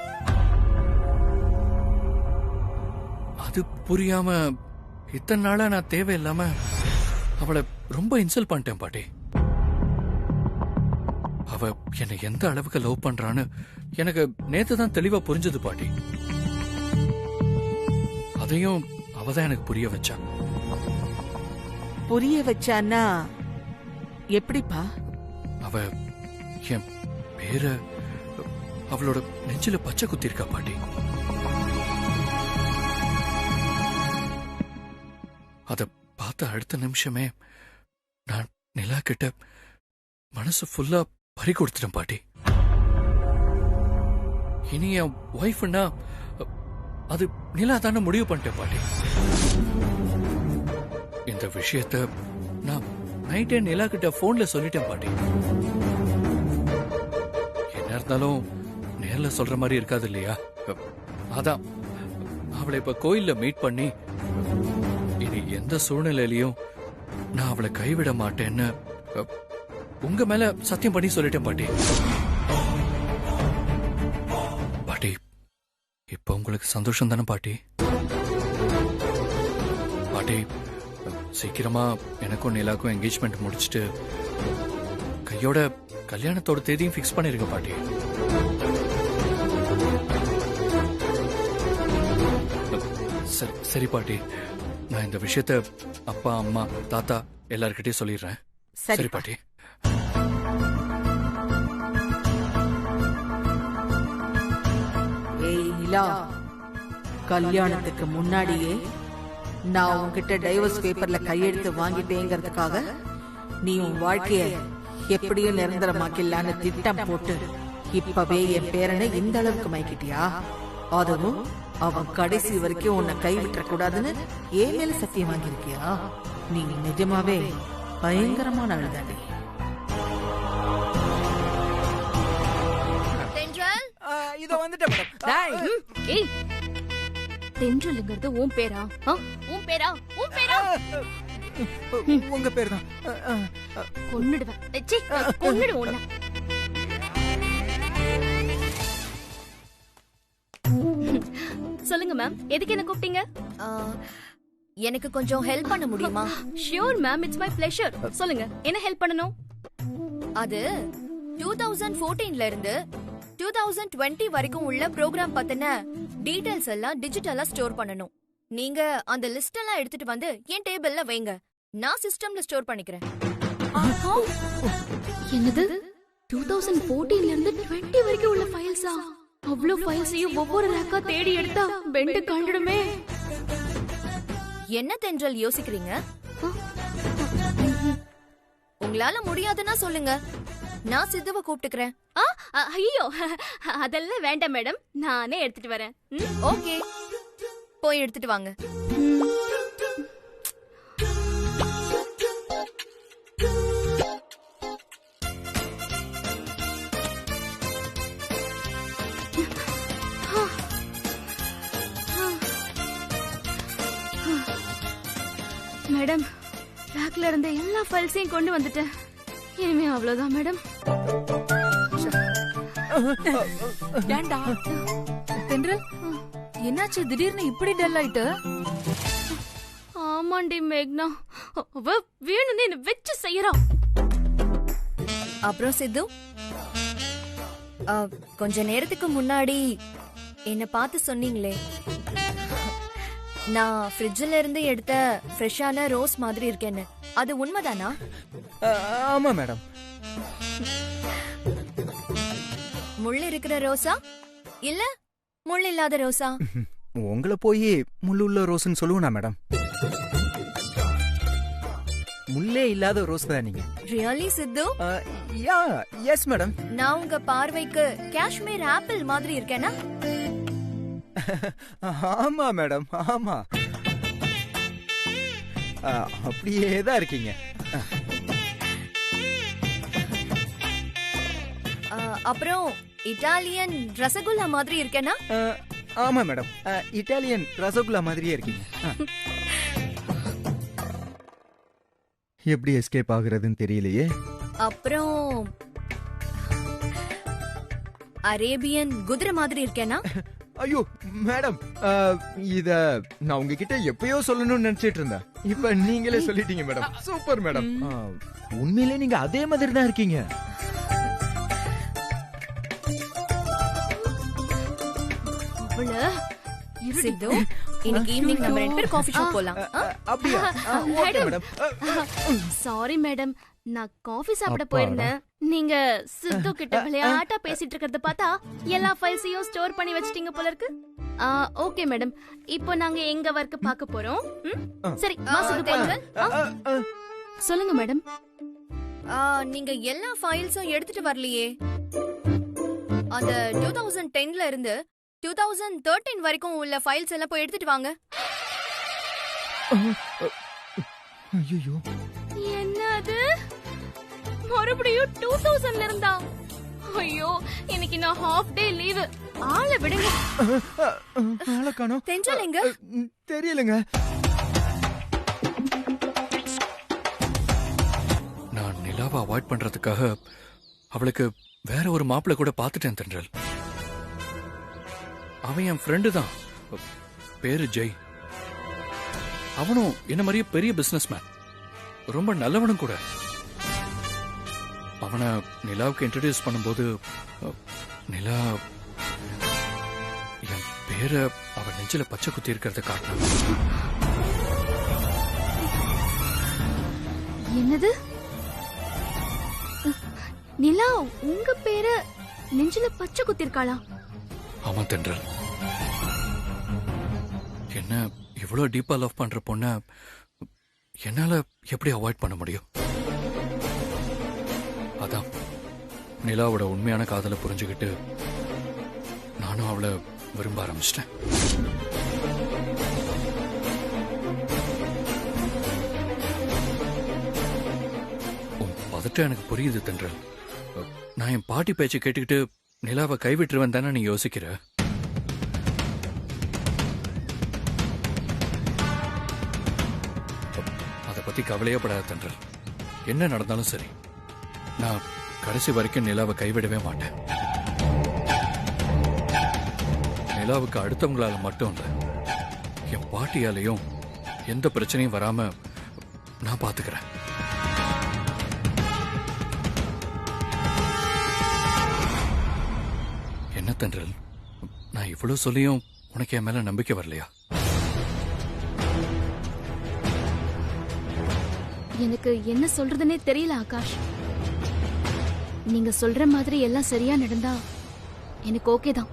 அது புரியாம இத்தனை நாளா நான் தேவையில்லாம அவளை ரொம்ப இன்சல்ட் பண்ணிட்டேன் பாட்டி. அவ என்னை எந்த அளவுக்கு லவ் பண்றான்னு எனக்கு நேத்து தான் தெளிவா புரிஞ்சது பாட்டி. அதையும் அவதான் எனக்கு புரிய வச்சா. புரிய வச்சான்னா எப்படிப்பா? அவ என் பேர அவளோட நெஞ்சில பச்சை குத்திருக்கா பாட்டி. அத பார்த்த அடுத்த நிமிஷமே நான் நிலா கிட்ட மனசு ஃபுல்லா பறி கொடுத்துட்டேன் பாட்டி. இனி என் ஒய்ஃப்னா அது நிலா தானே முடிவு பண்ணிட்டேன் பாட்டி. இந்த விஷயத்த நான் நைட்டே நிலா கிட்ட போன்ல சொல்லிட்டேன் பாட்டி. என்ன இருந்தாலும் நேர்ல சொல்ற மாதிரி இருக்காது இல்லையா? அதான் அவளை இப்ப கோயில்ல மீட் பண்ணி இனி எந்த சூழ்நிலையிலையும் நான் அவளை கைவிட மாட்டேன்னு உங்க மேல சத்தியம் பண்ணி சொல்லிட்டேன் பாட்டி. பாட்டி, இப்ப உங்களுக்கு சந்தோஷம் தானே பாட்டி? பாட்டி, சீக்கிரமா எனக்கும் நிலாக்கும் என்கேஜ்மெண்ட் முடிச்சுட்டு கையோட கல்யாணத்தோட தேதியும் ஃபிக்ஸ் பண்ணிருக்க பாட்டி. சரி பாட்டி, நான் இந்த விஷயத்த அப்பா அம்மா தாத்தா எல்லார்கிட்டயும் சொல்லிடுறேன். சரி பாட்டி. ஏய் நிலா, கல்யாணத்துக்கு முன்னாடியே நான் உன்கிட்ட டைவர்ஸ் பேப்பர்ல கையெழுத்து வாங்கிட்டேங்கிறதுக்காக நீ உன் வாழ்க்கைய எப்படியும் நிரந்தரமாக்கலான்னு திட்டம் போட்டு இப்பவே என் பேரனை இந்த அளவுக்கு மயக்கிட்டியா? அதுவும் அவன் கடைசி வரைக்கும் உன்னை கைவிட்ட கூடாதுன்னு ஏன் மேல சத்தியம் வாங்கியிருக்கியா? நீ நிஜமாவே பயங்கரமான அழுதாடி. இதோ வந்துட்டேன் மேடம். ஏய், தென்றலுங்கிறது உன் பேரா? உன் பேரா? உன் பேரா? உங்க பேர் தான். கொன்னுடுவேன். ச்சீ, கொன்னுடுவேன் உன்னை. சொல்லுங்க மேம், எதுக்கு என்ன கூப்பிட்டீங்க? எனக்கு கொஞ்சம் ஹெல்ப் பண்ண முடியுமா? Sure ma'am, it's my pleasure. சொல்லுங்க, என்ன ஹெல்ப் பண்ணணும்? அது 2014ல இருந்து 2020 வரைக்கும் உள்ள ப்ரோக்ராம் பத்தின டீடைல்ஸ் எல்லாம் டிஜிட்டலா ஸ்டோர் பண்ணணும். நீங்க அந்த லிஸ்ட் எல்லாம் எடுத்துட்டு வந்து என் டேபிள்ல வைங்க. நான் சிஸ்டம்ல ஸ்டோர் பண்ணிக்கிறேன். என்னது? 2014ல இருந்து 20 வரைக்கும் உள்ள ஃபைல்ஸா? அவ்ளோ ஃபைல்ஸையும் ஒவ்வொரு ரேக்கா தேடி எடுத்தா பெண்டு கண்டுடுமே. என்ன தென்றல் யோசிக்கிறீங்க? உங்களால முடியாதுன்னா சொல்லுங்க, நான் சித்துவை கூப்பிட்டுக்கிறேன். ஐயோ, அதெல்லாம் வேண்டாம் மேடம், நானே எடுத்துட்டு வரேன். ஓகே, போய் எடுத்துட்டு வாங்க. மேடம், ரேக்ல இருந்த எல்லா ஃபைல்ஸையும் கொண்டு வந்துட்டேன். இனிமே அவ்வளவுதான் மேடம். ஏண்டா தென்றல், என்னாச்சு திடீர்னு இப்படி டல் ஆயிட்டு? ஆமாண்டி மேக்னா, வேணும்னு என்ன வெச்சு செய்யறான். அப்புறம் சித்து, கொஞ்ச நேரத்துக்கு முன்னாடி என்ன பார்த்து சொன்னீங்களே, நான் ஃப்ரிட்ஜ்ல இருந்து எடுத்த ஃப்ரெஷ்ஷான ரோஸ் மாதிரி இருக்கேன்னு, அது உண்மைதானா? ஆமா மேடம். முள் இருக்கிற ரோஸா இல்ல முள் இல்லாத ரோஸா? உங்களை போய் முள்ளு உள்ள ரோஸ்ன்னு சொல்லுவா மேடம்? முள்ளே இல்லாத ரோஸ் தான் நீங்க. ரியலி சித்து? யா, எஸ் மேடம். நான் உங்க பார்வைக்கு காஷ்மீர் ஆப்பிள் மாதிரி இருக்கேனா? ஆமா மேடம், ஆமா, அப்படியே தான் இருக்கீங்க. அப்புறம் இட்டாலியன் ரசகுல்லா மாதிரி இருக்கேனா? ஆமா மேடம், இட்டாலியன் ரசகுல்லா மாதிரியே இருக்கீங்க. எப்படி எஸ்கேப் ஆகுறதுன்னு தெரியலையே. அப்புறம் அரேபியன் குதிரை மாதிரி இருக்கேனா? ஐயோ மேடம், இத நான் உங்ககிட்ட எப்பயோ சொல்லணும்னு நினைச்சிட்டு இருந்தேன். இப்ப நீங்களே சொல்லிட்டீங்க மேடம். Super madam. உண்மையிலே நீங்க அதே மாதிரி தான் இருக்கீங்க. சித்து, இன்னைக்கு ஈவினிங் நம்ம 2 பேரும் காஃபி ஷாப் போலாம். அப்படியா? Okay madam. சாரி மேடம், நான் காஃபி சாப்பிட போயிருந்தேன். நீங்க சித்து கிட்ட விளையாட்டா பேசிட்டு இருக்கறத பார்த்தா எல்லா ஃபைல்ஸையும் ஸ்டோர் பண்ணி வச்சிட்டீங்க போல இருக்கு. ஓகே மேடம், இப்போ நாங்க எங்க வர்க் பார்க்க போறோம். சரி, மாசுக்கு போங்க. சொல்லுங்க மேடம். நீங்க எல்லா ஃபைல்ஸும் எடுத்துட்டு வரலையே. அந்த 2010ல இருந்து 2013 வரைக்கும் உள்ள ஃபைல்ஸ் எல்லாம் போய் எடுத்துட்டு வாங்க. ஐயோ, என்னது மறுபடியும் 2000ல இருந்தா? ஐயோ, இன்னைக்கு நான் ஹாஃப் டே லீவு. ஆளை விடுங்க. ஆளை காணோம். தென்றல் எங்க? தெரியலங்க. நான் நிலாவை அவாய்ட் பண்றதுக்காக அவளுக்கு வேற ஒரு மாப்பிள்ளை கூட பார்த்துட்டேன் தென்றல். அவன் என் ஃப்ரெண்டு தான், பேரு ஜெய். அவனும் என்ன மாதிரியே பெரிய பிசினஸ் மேன், ரொம்ப நல்லவனும் கூட. அவனை நிலாவுக்கு இன்ட்ரடியூஸ் பண்ணும்போது நிலா என் பேரை அவன் நெஞ்சில பச்சை குத்தி இருக்கிறத காட்டினான். என்னது? நிலா உங்க பேரை நெஞ்சில பச்சை குத்திருக்காளா? ஆமா தென்றல், என்ன இவ்வளவு டீப்பா லவ் பண்ற பொண்ண என்னால எப்படி அவாய்ட் பண்ண முடியும்? அதான் நிலாவோட உண்மையான காதலை புரிஞ்சுக்கிட்டு நானும் அவளை விரும்ப ஆரம்பிச்சிட்டேன். உன் பதட்டம் எனக்கு புரியுது தென்றல். நான் என் பாட்டி பேச்சை கேட்டுக்கிட்டு நிலாவை கைவிட்டுருவேன் தானே நீ யோசிக்கிற? அதை பத்தி கவலையப்படாத தென்றல். என்ன நடந்தாலும் சரி, நான் கடைசி வரைக்கும் நிலாவை கைவிடவே மாட்டேன். நிலாவுக்கு அடுத்தவங்களால மட்டும் இல்ல, என் பாட்டியாலையும் எந்த பிரச்சனையும் வராம நான் பாத்துக்கிறேன். என்ன தென்றல், நான் இவ்வளவு சொல்லியும் உனக்கு என் மேல நம்பிக்கை வரலையா? எனக்கு என்ன சொல்றதுன்னே தெரியல ஆகாஷ். நீங்க சொல்ற மாதிரி எல்லாம் சரியா நடந்தா எனக்கு ஓகே தான்.